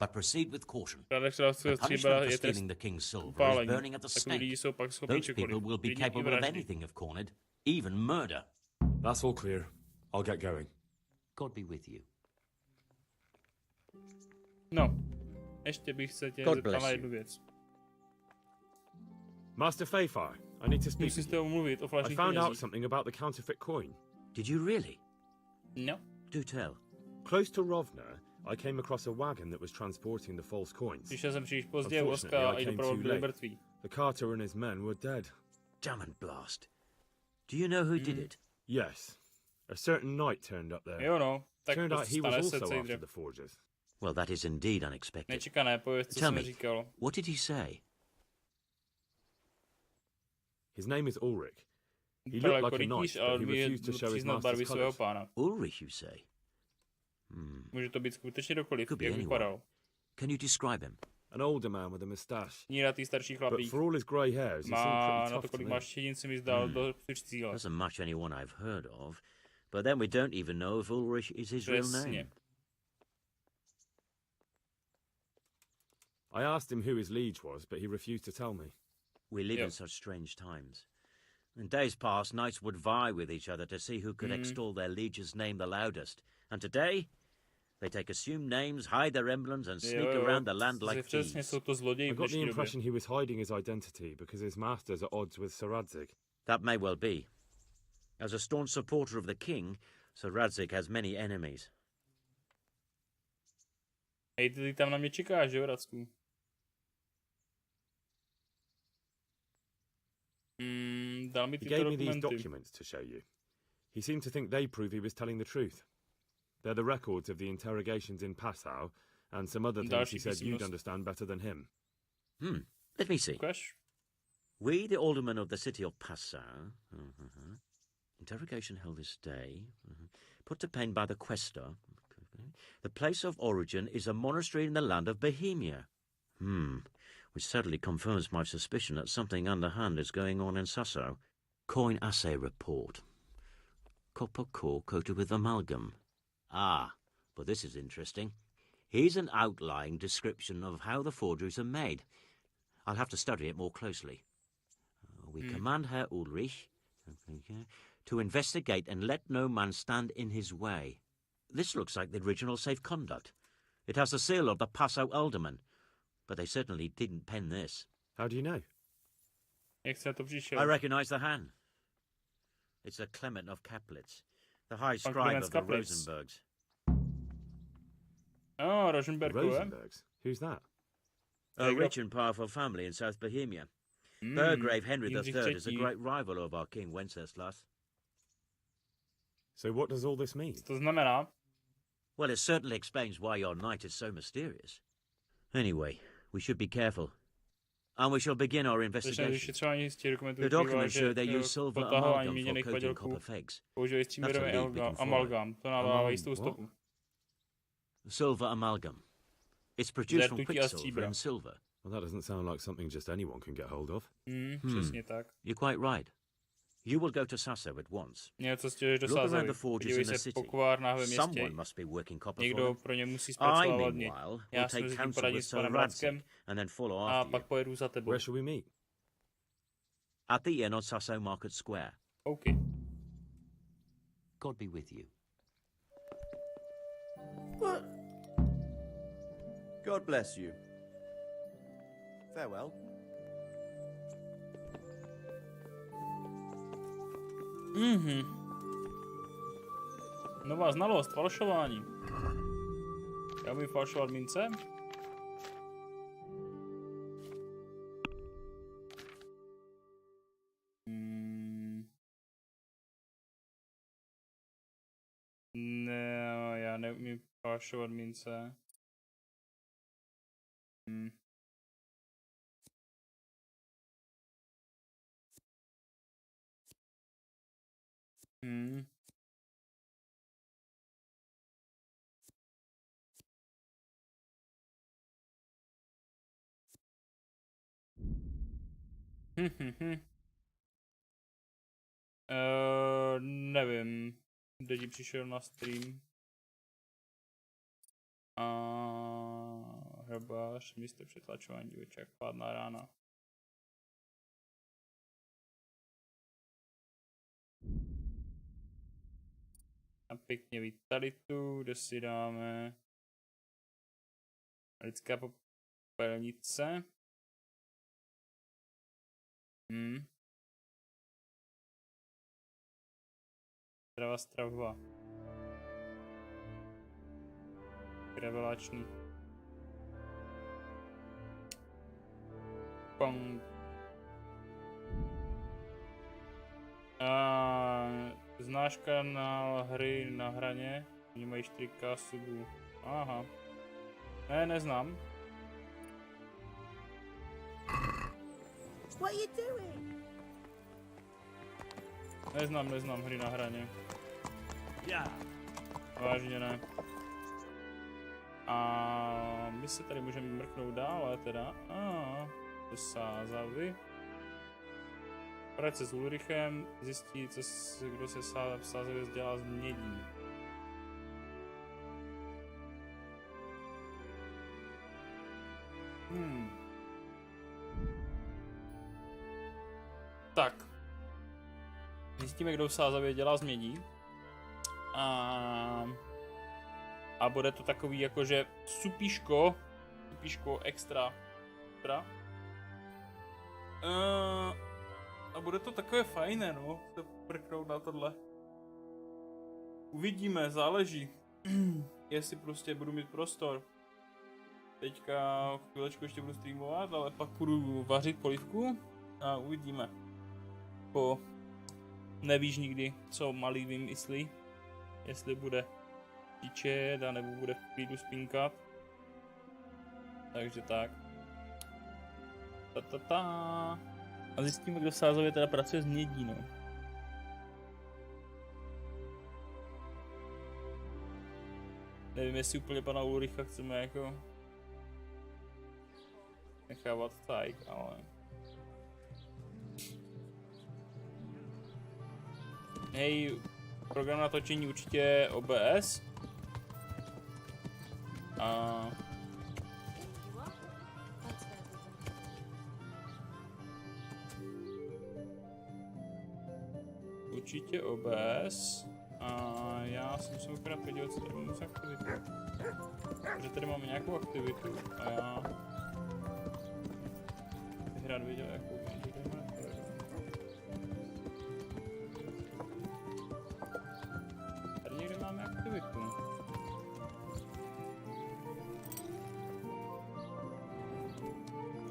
But proceed with caution. Krádež svého The stříbra punishment for je trest stealing the king's silver is upálení. burning at the Takový lidi stake. jsou pak schopni Those people čekoliv. will be Klidně i capable of vraždy. anything if cornered, even murder. That's all clear. I'll get going. God be with you. No, ještě bych se tě God zeptal bless na you. jednu věc. Master Fayfire, I need to speak Musím with s tebou mluvit o you. I falešných found out penězích. something about the counterfeit coin. Did you really? No. Do tell. Close to Rovna, I came across a wagon that was transporting the false coins. Přišel jsem příliš pozdě, Unfortunately, Voska I i came doprava too byli late. mrtví. The carter and his men were dead. Damn and blast. Do you know who did it? Yes. A certain knight turned up there. Jo no, tak Turned out he was stane se also after Cejdře. the forgers. Well, that is indeed unexpected. Nečekané, pověz, co Tell jsem me, říkal. what did he say? His name is Ulrich. He Vypadal looked jako like a knight, rytíř, ale but he umí refused to show his přiznat master's barvy svého colours. pána. Ulrich, you say? Může to být skutečně dokoliv, Could be jak anyone. vypadal. Can you describe him? An older man with a moustache. Níratý starší But chlapík. for all his grey hairs, he seemed Má pretty na to, tough to kolik me. máš štědin, se mi zdál do cíle. Doesn't match anyone I've heard of. But then we don't even know if Ulrich is his real name. Přesně. I asked him who his liege was, but he refused to tell me. We live Yep. in such strange times. In days past, knights would vie with each other to see who could extol their liege's name the loudest. And today, they take assumed names, hide their emblems, and sneak around the land like Přesně thieves. jsou to zloději I v got the dnešní době. impression he was hiding his identity because his master's at odds with Sir Radzig. That may well be. As a staunch supporter of the king, Sir Radzig has many enemies. Hej, ty tam na mě čekáš, že jo, Racku? Dal mi He tyto gave me these dokumenty. documents to show you. He seemed to think they prove he was telling the truth. They're the records of the interrogations in Passau and some other things he Další said you'd písemnost. understand better than him. Let me see. Ukáž? We, the aldermen of the city of Passau, interrogation held this day, put to pain by the quaestor. The place of origin is a monastery in the land of Bohemia. Which certainly confirms my suspicion that something underhand is going on in Sasso. Coin assay report. Copper core coated with amalgam. Ah, but this is interesting. Here's an outline description of how the forgeries are made. I'll have to study it more closely. We command Herr Ulrich to investigate and let no man stand in his way. This looks like the original safe conduct. It has the seal of the Passau alderman, but they certainly didn't pen this. How do you know? Jak se na to přišel? I recognize the hand. It's a Clement of Kaplitz, the high scribe Clement of the Kaplitz. Rosenbergs. Oh, Rosenbergové. Rosenbergs? Who's that? A rich and powerful family in South Bohemia. Burgrave Henry Jindřich III is a III. great rival of our King Wenceslas. So what does all this mean? Co to znamená? Well, it certainly explains why your knight is so mysterious. Anyway, we should be careful. And we shall begin our Začne investigation. vyšetřování z těch dokumentů The vyplývá, documents show že they use silver potahování amalgam for měněných coating padělků copper figs. používají That's a stříbrné lead we can follow. amalgam. To nádává jistou stopu. Silver amalgam. It's produced from Rtutí a quicksilver stříbra. and silver. Well, that doesn't sound like something just anyone can get hold of. Přesně tak. You're quite right. You will go to Sasso at once. Něco stěžuješ do Look around Sázavy. the forges Podívej in the se city. po kovárnách ve Someone městě. must be working copper for Někdo them. pro ně musí I, zpracovat mě. meanwhile, will Já se take mezi tím counsel poradím with s Sir panem Radzig Radzkem and then follow a after pak you. pojedu za tebou. Where shall we meet? At the inn on Sasso Market Square. OK. God be with you. God bless you. Farewell. Nová znalost, falšování. Já budu falšovat mince? Ne, já neumím falšovat mince. Nevím. Kdo přišel na stream? Hrabář, místo přetlačování divočák, pádná rána. A pěkně vitalitu, kde si dáme lidská popelnice. Strava. Revelační. Pong. Znáš kanál hry na hraně? Oni mají 4K subů. Aha. Ne, neznám. What are you doing? Neznám hry na hraně. Vážně ne. A my se tady můžeme mrknout dále teda. Do Sázavy. Poradit se s Ulrichem, zjistit, kdo se v Sázavě dělá z mědí. Tak. Zjistíme, kdo v Sázavě dělá z mědí. A bude to takový jakože supíško extra. A bude to takové fajné, no, se prknout na tohle. Uvidíme, záleží. Jestli prostě budu mít prostor. Teďka chvílečku ještě budu streamovat, ale pak budu vařit polívku a uvidíme. Nevíš nikdy, co malý vymyslí. Jestli bude tíčet, anebo bude v klidu spinkat. Takže tak. A zjistíme, kdo v Sázavě teda pracuje s mědí, no. Nevím, jestli úplně pana Ulricha chceme jako nechávat tak, ale... Hej, program natočení určitě OBS. Určitě OBS. A já si musím akorát podívat, co tady mám za aktivitu. Protože tady máme nějakou aktivitu a já bych rád viděl, jakou mám. Tady někde máme aktivitu.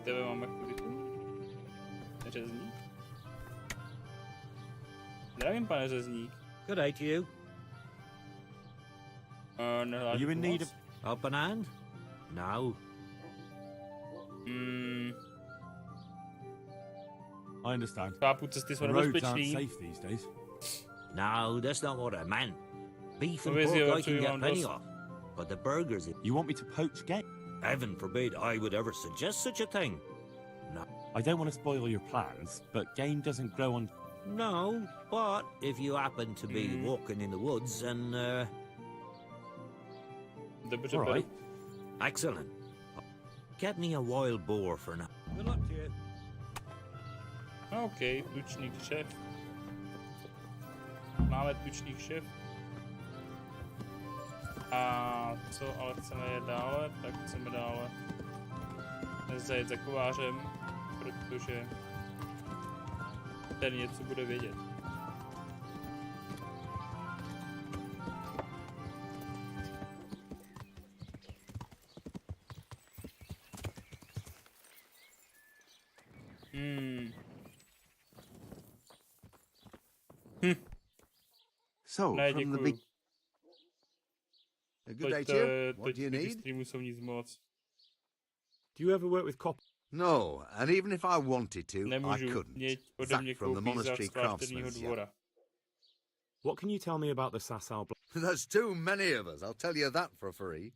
Tebe máme aktivitu? Řezník? Zdravím, pane řezník. Good day to you. Are you in need of help an hand? No. I understand. Chápu, cesty jsou The roads nebezpečný. aren't safe these days. No, that's not what I meant. Beef and Pověz, pork I can co get mám plenty dost. of. But the burgers... You want me to poach game? Heaven forbid I would ever suggest such a thing. No. I don't want to spoil your plans, but game doesn't grow on... No, but if you happen to be walking in the woods and... Dobře, All right. Excellent. Get me a wild boar for now. Good luck to you. OK, tučný kšef. Máme tučný kšef. A co ale chceme je dále? Tak chceme dále zajet za kovářem, protože ten něco bude vědět. So, Ne, from the děkuju. big... A good day to you. What do you need? Streamu jsou nic moc. Do you ever work with copper? No, and even if I wanted to, I Nemůžu, couldn't. mě ode mě Sacked from the koupí za monastery klášterního craftsmen. dvora. What can you tell me about the Sasau There's too many of us, I'll tell you that for free.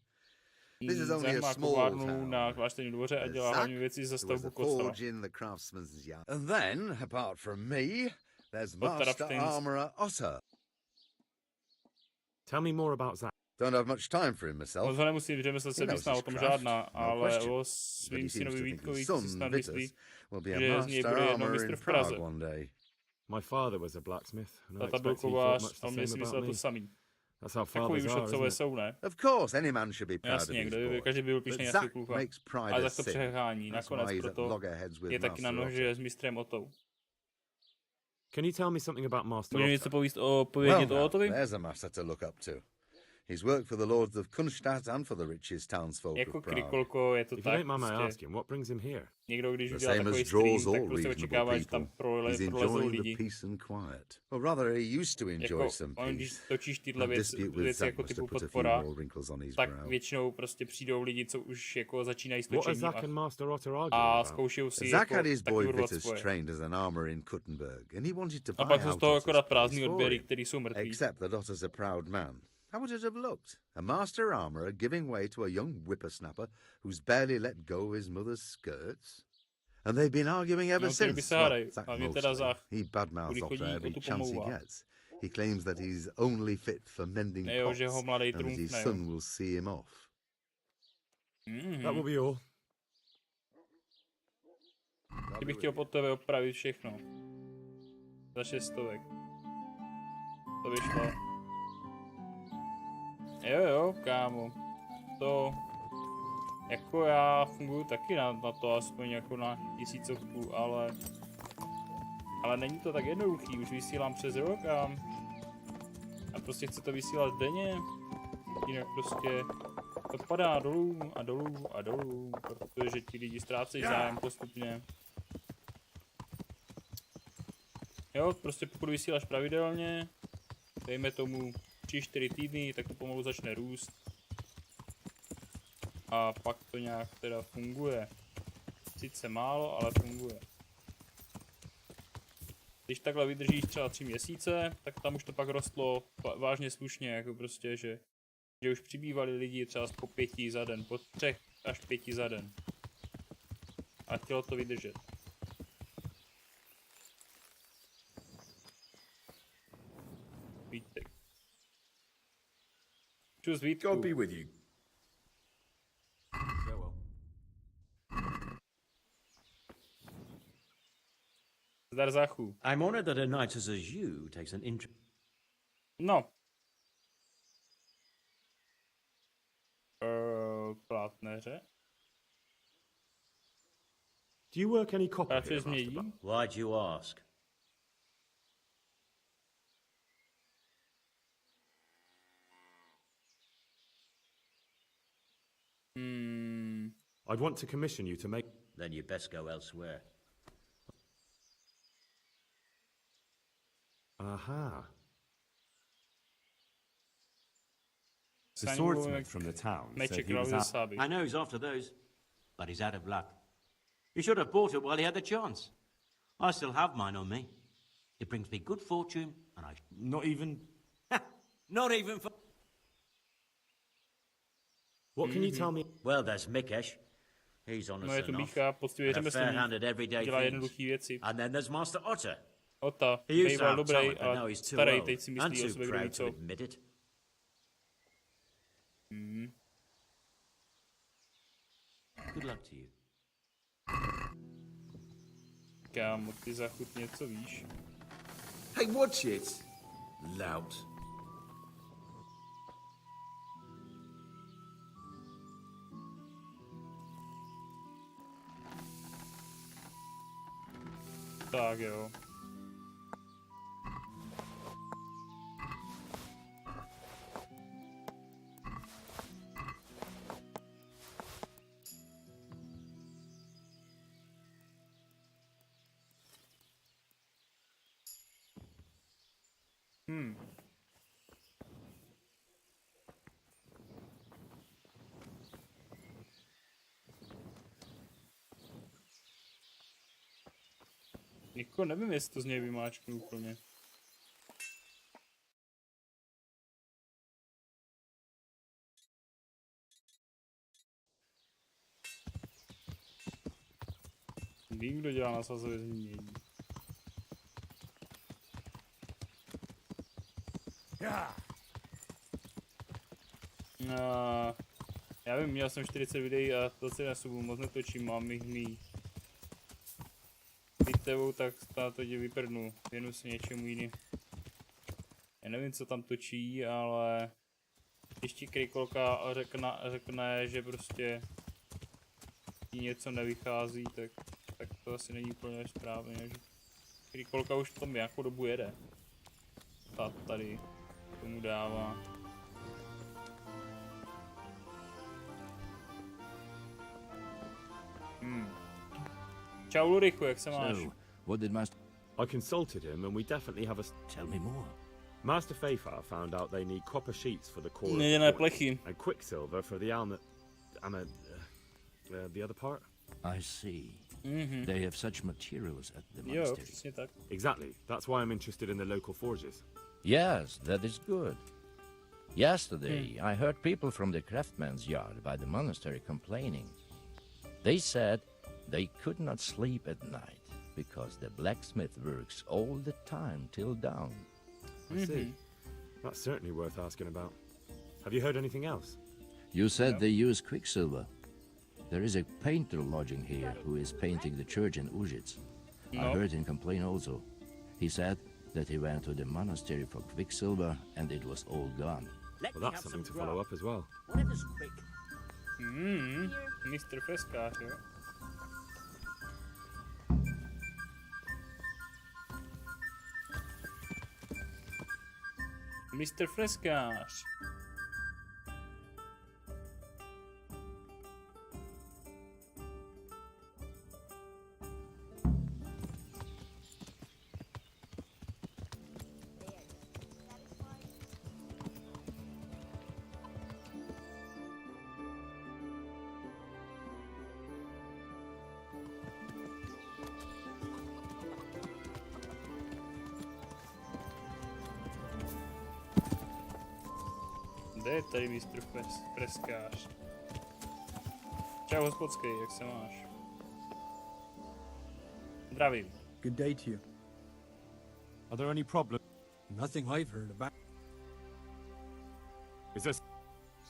This is only a Zajímá small kovárnu town. na klášterním dvoře a dělá hlavní věci za There was stavbu a kostela. forge in the craftsman's yard. And then, apart from me, there's Master Potrafting. Armourer Otter. Tell me more about Zach. Don't have much time for him myself. Moc ho nemusí řemeslet se vysná o tom žádná, ale question. o But svým he seems synovi to think Vítkovi his si son, snad Vitus, myslí, will be a že z něj master bude jednou armourer mistr in v Praze. Prague one day. My father was a blacksmith, and I Tata byl expect he thought kovář much a the mě same si about myslel me. to samý. That's how Takový fathers už are, otcové isn't it? jsou, ne? Of course, any man should be proud of Jasně, his každý boy. by byl But pišný na Zach svůj kluka. makes pride Ale a tak to sin. přehání. That's Nakonec why he's at proto loggerheads with je taky na Master nože s mistrem Otou. Can you tell me something about Master Můžu Otter? něco povědět o now, Otovi? there's a master to look up to. He's worked for the lords of Kunstadt and for the richest townsfolk Jako of Prague. krikolko je to If you tak don't mind my prostě. asking, what brings him here? Někdo, když The udělá same takový as draws stream, tak all prostě reasonable očekává, že tam people. He's prolezou enjoying the lidi. peace and quiet. Or rather, he used to enjoy Jako, some on, když peace. točíš tyhle That věci dispute with Zach jako must typu have put a few podpora, more wrinkles on his tak brow. většinou prostě přijdou lidi, co už jako začínají s What are točením Zach and Master Otter arguing a about? zkoušejí si Zach jako had his taky boy urvat Vitus svoje. trained as an armourer in Kuttenberg, and he wanted to A buy pak jsou z out toho Otter's akorát place prázdný for odběry, him. který jsou mrtví. Except that Otter's a proud man. How would it have looked? A master armourer giving way to a young whippersnapper who's barely let go of his mother's skirts? And they've been arguing ever No, který by since. se Well, hádají. Zach Hlavně teda mostly. Zach. He badmouths Kudy Otter chodí, every Otu chance he pomlouvá. gets. He claims that he's only fit for mending Jo, pots že ho mladej and that his trumfne, jo. son will see him off. That will be all. Kdybych chtěl pod tebe opravit všechno. Za 600. To by šlo. Jo, kámo. To... Jako já funguju taky na to, aspoň jako na 1000, ale není to tak jednoduchý, už vysílám přes rok a prostě chci to vysílat denně, jinak prostě to padá dolů a dolů a dolů, protože ti lidi ztrácejí zájem postupně. Jo, prostě pokud vysíláš pravidelně, dejme tomu 3-4 týdny, tak to pomalu začne růst. A pak to nějak teda funguje. Sice málo, ale funguje. Když takhle vydržíš třeba 3 měsíce, tak tam už to pak rostlo vážně slušně, jako prostě, že už přibývali lidi třeba po 5 za den, po 3 až 5 za den. A chtělo to vydržet. Vítek. Čus Vítku. God be with you. Farewell. Zdar Zachu. I'm honored that a knight as you takes an interest. No. Plátneře. Do you work any copper Pracuješ here, mědí? Master Why do you ask? I'd want to commission you to make... Then you best go elsewhere. Aha. The swordsmith from the town said he was at... I know he's after those, but he's out of luck. He should have bought it while he had the chance. I still have mine on me. It brings me good fortune, and I... Not even... Not even for... What can you tell me? Well, there's Mikesh. He's honest No je tu enough. Mícha, poctivý And a řemeslník. fair-handed everyday Dělá things. jednoduchý věci. And then there's Master Otter. Ota, He used to býval have dobrý, talent, but now ale he's too starý, old teď si and myslí o too sobě, kdo ví proud to co. admit it. Good luck to you. Kámo, ty za chuť něco víš. Hey, watch it, lout. Tak jo. Jako nevím, jestli to z něj vymáčknu úplně. Vím, kdo dělá nasazové změnění. Já vím, měl jsem 40 videí a to si na subu moc netočím, mám jich mít. Tebou, tak to tě vyprdnu, věnu se něčemu jiným. Já nevím, co tam točí, ale ještě krikolka řekne, že prostě jí něco nevychází, tak to asi není úplně správně. Krikolka už v tom nějakou dobu jede. Tady tomu dává. Čau Luriku, jak se máš? So, what did Master... I consulted him and we definitely have a... Tell me more. Master Fafar found out they need copper sheets for the core Nedělné plechy. and quicksilver for the the other part. I see. They have such materials at the Jo, monastery. přesně tak. Exactly. That's why I'm interested in the local forges. Yes, that is good. Yesterday, I heard people from the craftsman's yard by the monastery complaining. They said they could not sleep at night because the blacksmith works all the time till dawn. I see. That's certainly worth asking about. Have you heard anything else? You said they use quicksilver. There is a painter lodging here who is painting the church in Mužete. I heard him complain also. He said that he went to the monastery for quicksilver and it was all gone. Well, that's something to follow up as well. Whatever's quick. Mr. Freskář, jo. Mr. Freskář. Kde je tady mistr Freskář? Čau hospodský, jak se máš? Zdravím. Good day to you. Are there any problems? Nothing I've heard about. Is this...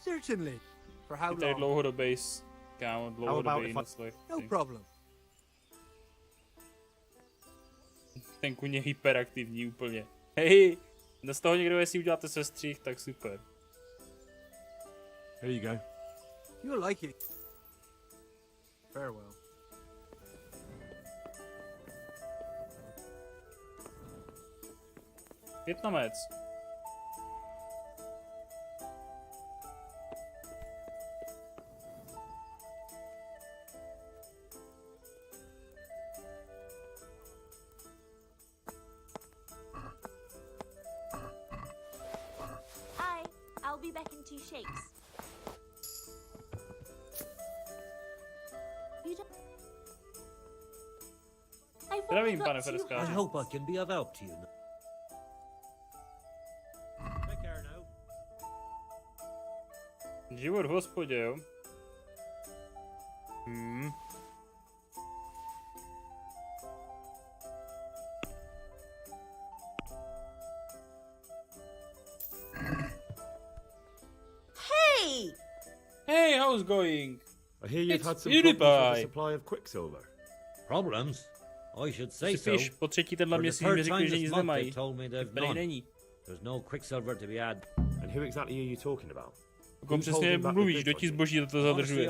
Certainly. For how Je tady long? dlouhodobý, kámo, dlouhodobý noslech. No problem. Ten kuň je hyperaktivní úplně. Hej, z toho někdo, jestli uděláte sestřih, tak super. Here you go. You'll like it. Farewell. Větnamec. I'll be back in 2 shakes. You don't... Zdravím, pane Freskáři. I hope I can be of help to you. Život v hospodě, jo? Hey, how's going? I hear you've It's had some problems with the PewDiePie. supply of quicksilver. Problems? I should say so. Spíš po třetí tenhle For the měsíc third mi řekli, time že this nic month nemají. they told me there's Prej none. není. There's no quicksilver to be had. And who exactly are you talking about? O kom přesně mluvíš, kdo ti zboží to zadržuje?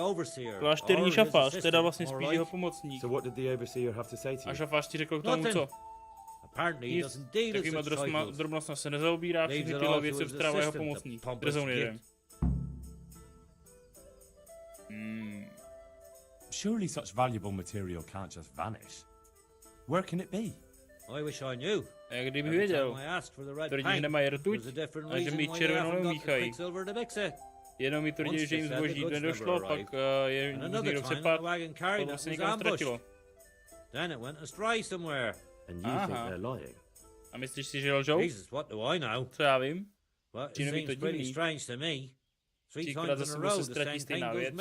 Klášterní šafář, teda vlastně spíš jeho pomocník. A šafář ti řekl k tomu co? Nic, takýma drobnostma se nezaobírá, všechny tyhle věci vstrává jeho pomocník. Drzou nejde. Surely such valuable material can't just vanish. Where can it be? I wish I knew. A kdyby věděl, tvrdí, že nemají rtuť a že mi červenou nemíchají. Jenom mi tvrdí, že jim zboží nedošlo, pak je někdo přepad, potom se někam ztratilo. Aha. A myslíš si, že lžou? Co já vím? Čím mi to divný? Třikrát za sebou se ztratí stejná věc.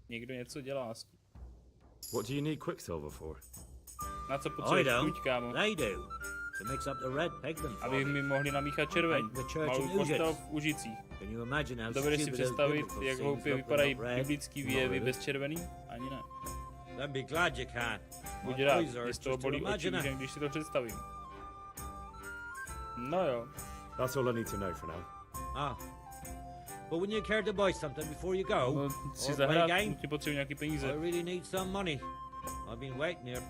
Někdo něco dělá s tím. What do you need Quicksilver for? Na co potřebuješ chuť, kámo? Aby mi mohli namíchat červeň. Malou kostel v Užicích. Dovedeš si představit, jak hloupě vypadají biblický výjevy bez červený? Ani ne. Buď rád, mě z toho bolí oči, když si to představím. No jo. That's all I need to know for now. But wouldn't you care to buy something before you go? No, si zahrát, ti potřebuji nějaký peníze. I really need some money. I've been waiting here.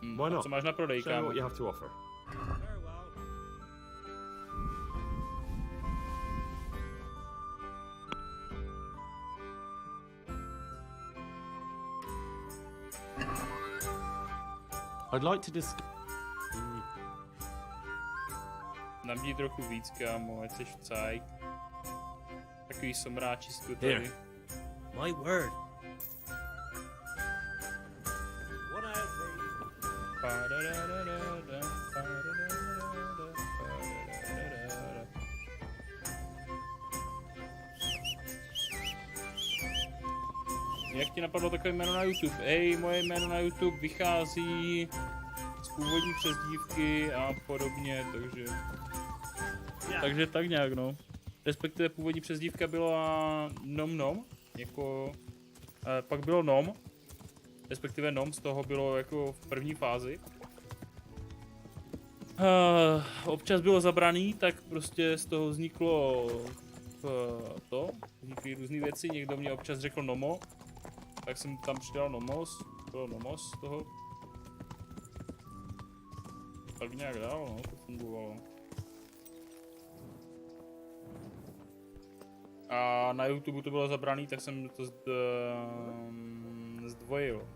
Why not? Co máš na prodej, Show me kámo? what you have to offer. I'd like to discuss. Dám ti trochu víc, kámo, ať seš cajk. Takový somráčisko tady. My word. Jak ti napadlo takové jméno na YouTube? Hej, moje jméno na YouTube vychází z původní přezdívky a podobně, takže tak nějak, no. Respektive původní přezdívka byla Nom, jako... pak bylo Nom, respektive Nom z toho bylo jako v první fázi. Občas bylo zabraný, tak prostě z toho vzniklo vznikly různé věci, někdo mě občas řekl Nomo, tak jsem tam přidal Nomoose, bylo Nomoose z toho. Tak nějak dál, no, to fungovalo. A na YouTube to bylo zabraný, tak jsem to zdvojil.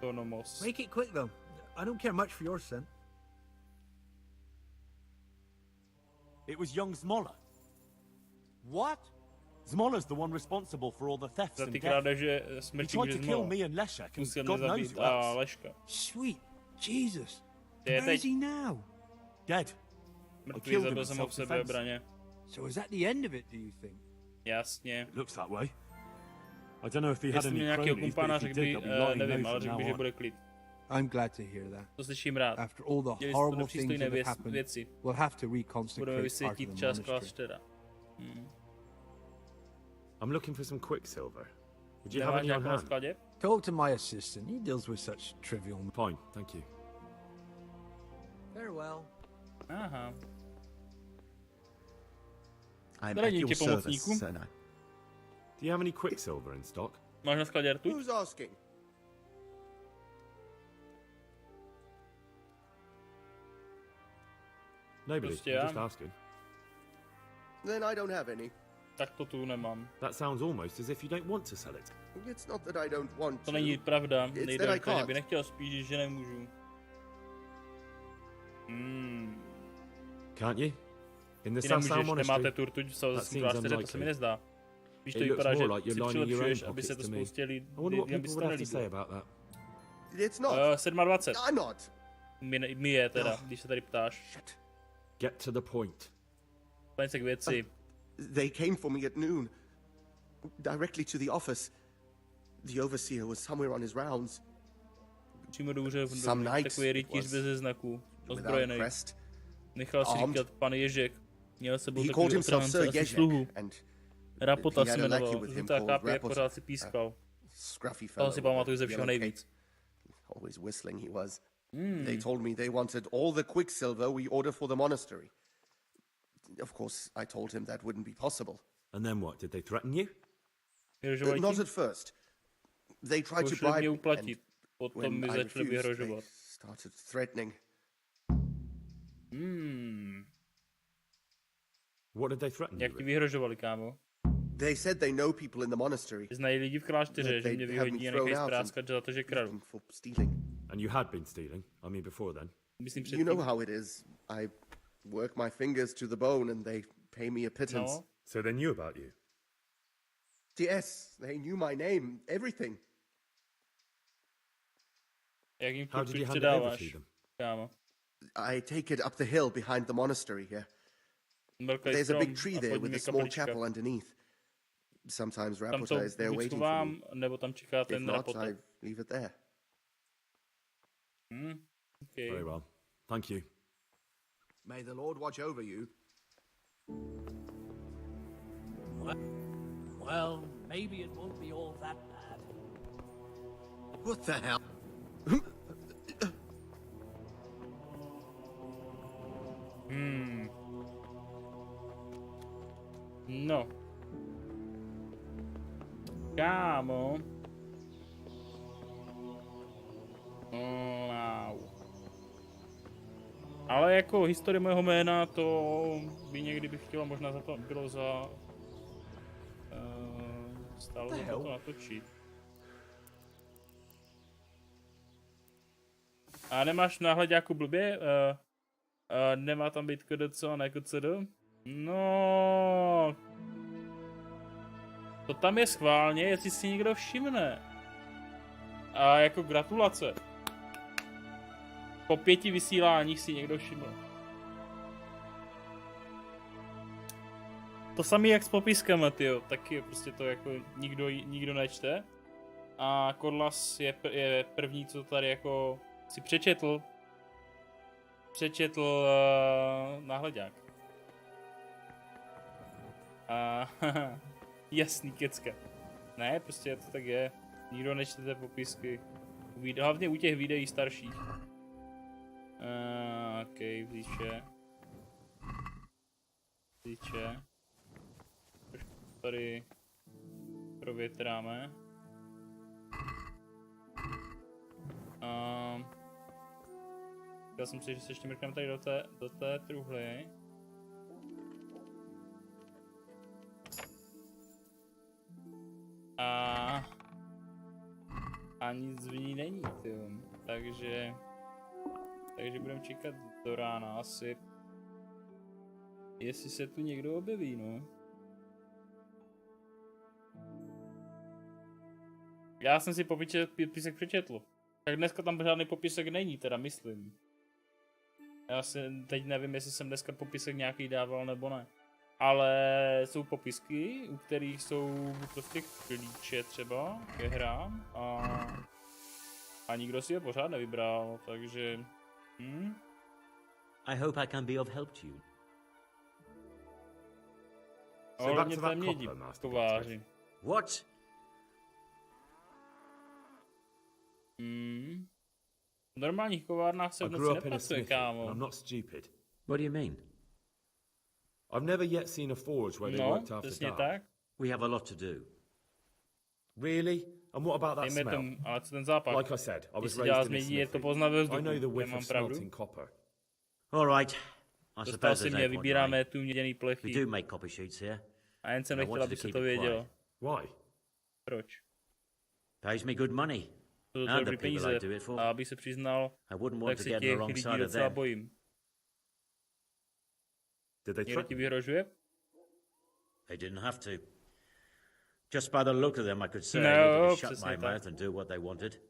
To Nomoose. Make it quick though. I don't care much for your sin. It was young Zmolla. What? Zmolla's the one responsible for all the thefts and deaths. He tried to kill me and Leszek, and God knows who else. Sweet Jesus. Where is he now? Dead. I killed him in self-defense. So is that the end of it, do you think? Jasně. It looks that way. I don't know if he had any cronies, but if he did, they'll be lying low from now on. I'm glad to hear that. To slyším rád. After all the horrible things that have happened, we'll have to reconsecrate part of the monastery. I'm looking for some Quicksilver. Would you have any on hand? Talk to my assistant. He deals with such trivial... Fine, thank you. Farewell. Aha. I'm at your service, sir knight. Do you have any Quicksilver in stock? Máš na skladě rtuť? Who's asking? Nobody, I'm just asking. Then I don't have any. Tak to tu nemám. That sounds almost as if you don't want to sell it. It's not that I don't want To to. není pravda, It's nejde that I o to, že can't. by nechtěl, spíš, že nemůžu. Can't you? In the Ty South nemůžeš, Monastery? nemáte tu rtuť v klášteře, to se mi nezdá. Víš, to vypadá, že si přilepšuješ, aby se to spoustě lidem by se to nelíbilo. It's not. 27. I'm not. Mi je teda, když se tady ptáš. Get to the point. Pojď se k věci. They came for me at noon. Directly to the office. The overseer was somewhere on his rounds. Přímo dobře, takový rytíř bez znaků, ozbrojený. Nechal si říkat pan Ježek. Měl sebou takový otrhance asi sluhu. Rapota se jmenoval, žlutá kápě, jak pořád si pískal. Toho si pamatuju ze všeho nejvíc. Always whistling he was. They told me they wanted all the quicksilver we order for the monastery. Of course, I told him that wouldn't be possible. And then what? Did they threaten you? Not at first. They tried to bribe me, and when I refused, they started threatening. What did they threaten Jak ti vyhrožovali, kámo? They said they know people in the monastery. Znají lidi v klášteře, že mě vyhodí a nechají spráskat za to, že kradu. And you had been stealing? I mean, before then? Myslím you know how it is. I work my fingers to the bone and they pay me a pittance. No. So they knew about you? Yes, they knew my name, everything. Jak jim How did you hand it over to them? Kámo. I take it up the hill behind the monastery here. There's a big tree there with a small chapel underneath. Sometimes Rapota is there waiting for me. If not, I leave it there. Okay. Very well. Thank you. May the Lord watch over you. Well, maybe it won't be all that bad. What the hell? No. Kámo. Wow. Ale jako historie mého jména, to by někdy bych chtěla možná za to bylo za... stálo za to natočit. A nemáš náhled jako blbě? Nemá tam být KDCO a ne KCD? No. To tam je schválně, jestli si někdo všimne. A jako gratulace. Po 5 vysíláních si někdo všiml. To samé jak s popiskama, tyjo. Taky prostě to jako nikdo nečte. A Korlas je první, co tady jako si přečetl náhledák. A jasný kecka. Ne, prostě to tak je. Nikdo nečtete popisky. Hlavně u těch videí starších. OK, výše. Trošku tady provětráme. Já jsem si, že se ještě mrkneme tady do té truhly. A nic v ní není, tyjo. Takže budeme čekat do rána asi. Jestli se tu někdo objeví, no. Já jsem si popisek přečetl. Tak dneska tam žádný popisek není, teda myslím. Já si teď nevím, jestli jsem dneska popisek nějaký dával nebo ne. Ale jsou popisky, u kterých jsou prostě klíče třeba ke hrám a nikdo si je pořád nevybral, takže... I hope I can be of help to you. Ohledně té mědi, kováři. What? V normálních kovárnách se v noci nepracuje, kámo. I'm not stupid. What do you mean? I've never yet seen a forge where they worked after dark. Tak. We have a lot to do. Really? And what about that smell? Ale co ten zápach? Like I said, I was raised in a smithy. I know the whiff of smelting copper. All right. I suppose there's no point vybíráme tu měděný plechy. We do make copy sheets here. A jen jsem nechtěl, aby se to vědělo. Why? Proč? Pays me good money. To jsou dobrý peníze. A abych se přiznal, tak se těch lidí docela bojím. Někdo ti vyhrožuje? They didn't have to. Just by the look of them, I could say I shut my mouth and do what they wanted.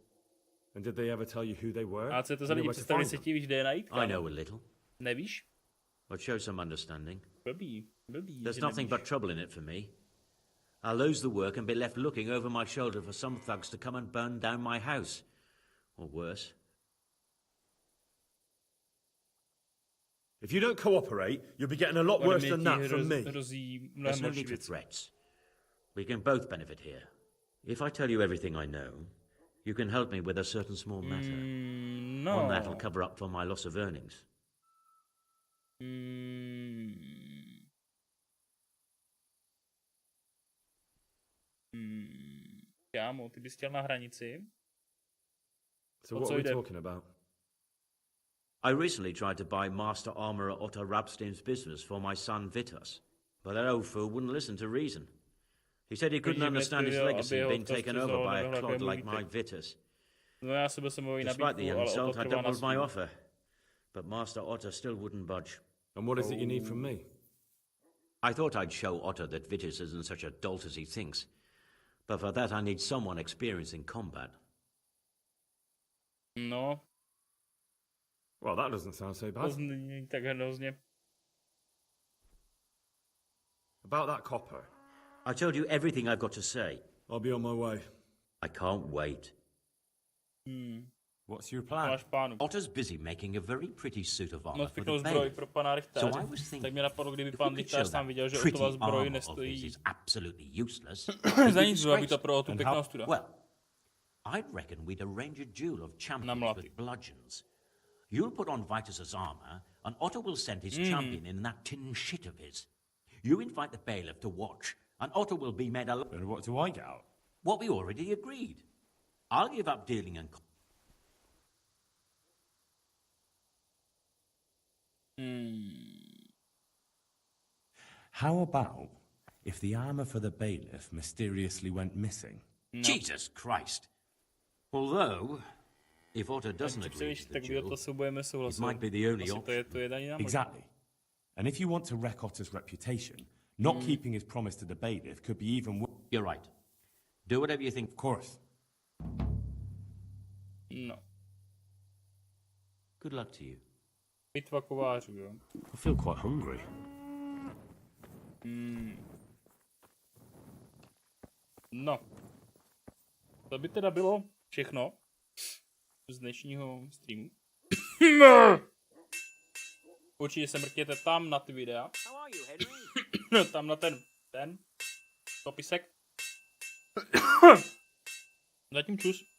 And did they ever tell you who they were? A co je to za lidi? Představili se ti, víš, kde je najít? I know a little. Nevíš? But show some understanding. Blbý. There's nothing but trouble in it for me. I'll lose the work and be left looking over my shoulder for some thugs to come and burn down my house. Or worse. If you don't cooperate, you'll be getting a lot worse than that from me. There's no need for threats. We can both benefit here. If I tell you everything I know, you can help me with a certain small matter. No. One that'll cover up for my loss of earnings. Kámo, ty bys chtěl na hranici? So what are we talking about? I recently tried to buy Master Armourer Otto Rabstein's business for my son Vitus, but that old fool wouldn't listen to reason. He said he couldn't understand his legacy being taken over by a clod like my Vitus. Despite the insult, I doubled my offer, but Master Otto still wouldn't budge. And what is it you need from me? I thought I'd show Otto that Vitus isn't such a dolt as he thinks, but for that I need someone experienced in combat. No. Well, that doesn't sound so bad. Tak hrozně. About that copper. I told you everything I've got to say. I'll be on my way. I can't wait. What's your plan? Otto's busy making a very pretty suit of armor for the bailiff. So I was thinking, if we could show that pretty armor of his is absolutely useless. Well, I'd reckon we'd arrange a duel of champions with bludgeons. You'll put on Vitus's armor, and Otto will send his champion in that tin shit of his. You invite the bailiff to watch, and Otto will be made alive. And what do I get out? What we already agreed. I'll give up dealing and... How about if the armor for the bailiff mysteriously went missing? No. Jesus Christ. Although, if Otto doesn't agree to the duel, it might be the only option. Exactly. And if you want to wreck Otto's reputation, not keeping his promise to the bailiff could be even worse. You're right. Do whatever you think. Of course. No. Good luck to you. Bitva kovářů, jo. I feel quite hungry. No. To by teda bylo všechno z dnešního streamu. Určitě se mrkněte tam na ty videa. Tam na ten popisek. Zatím čus.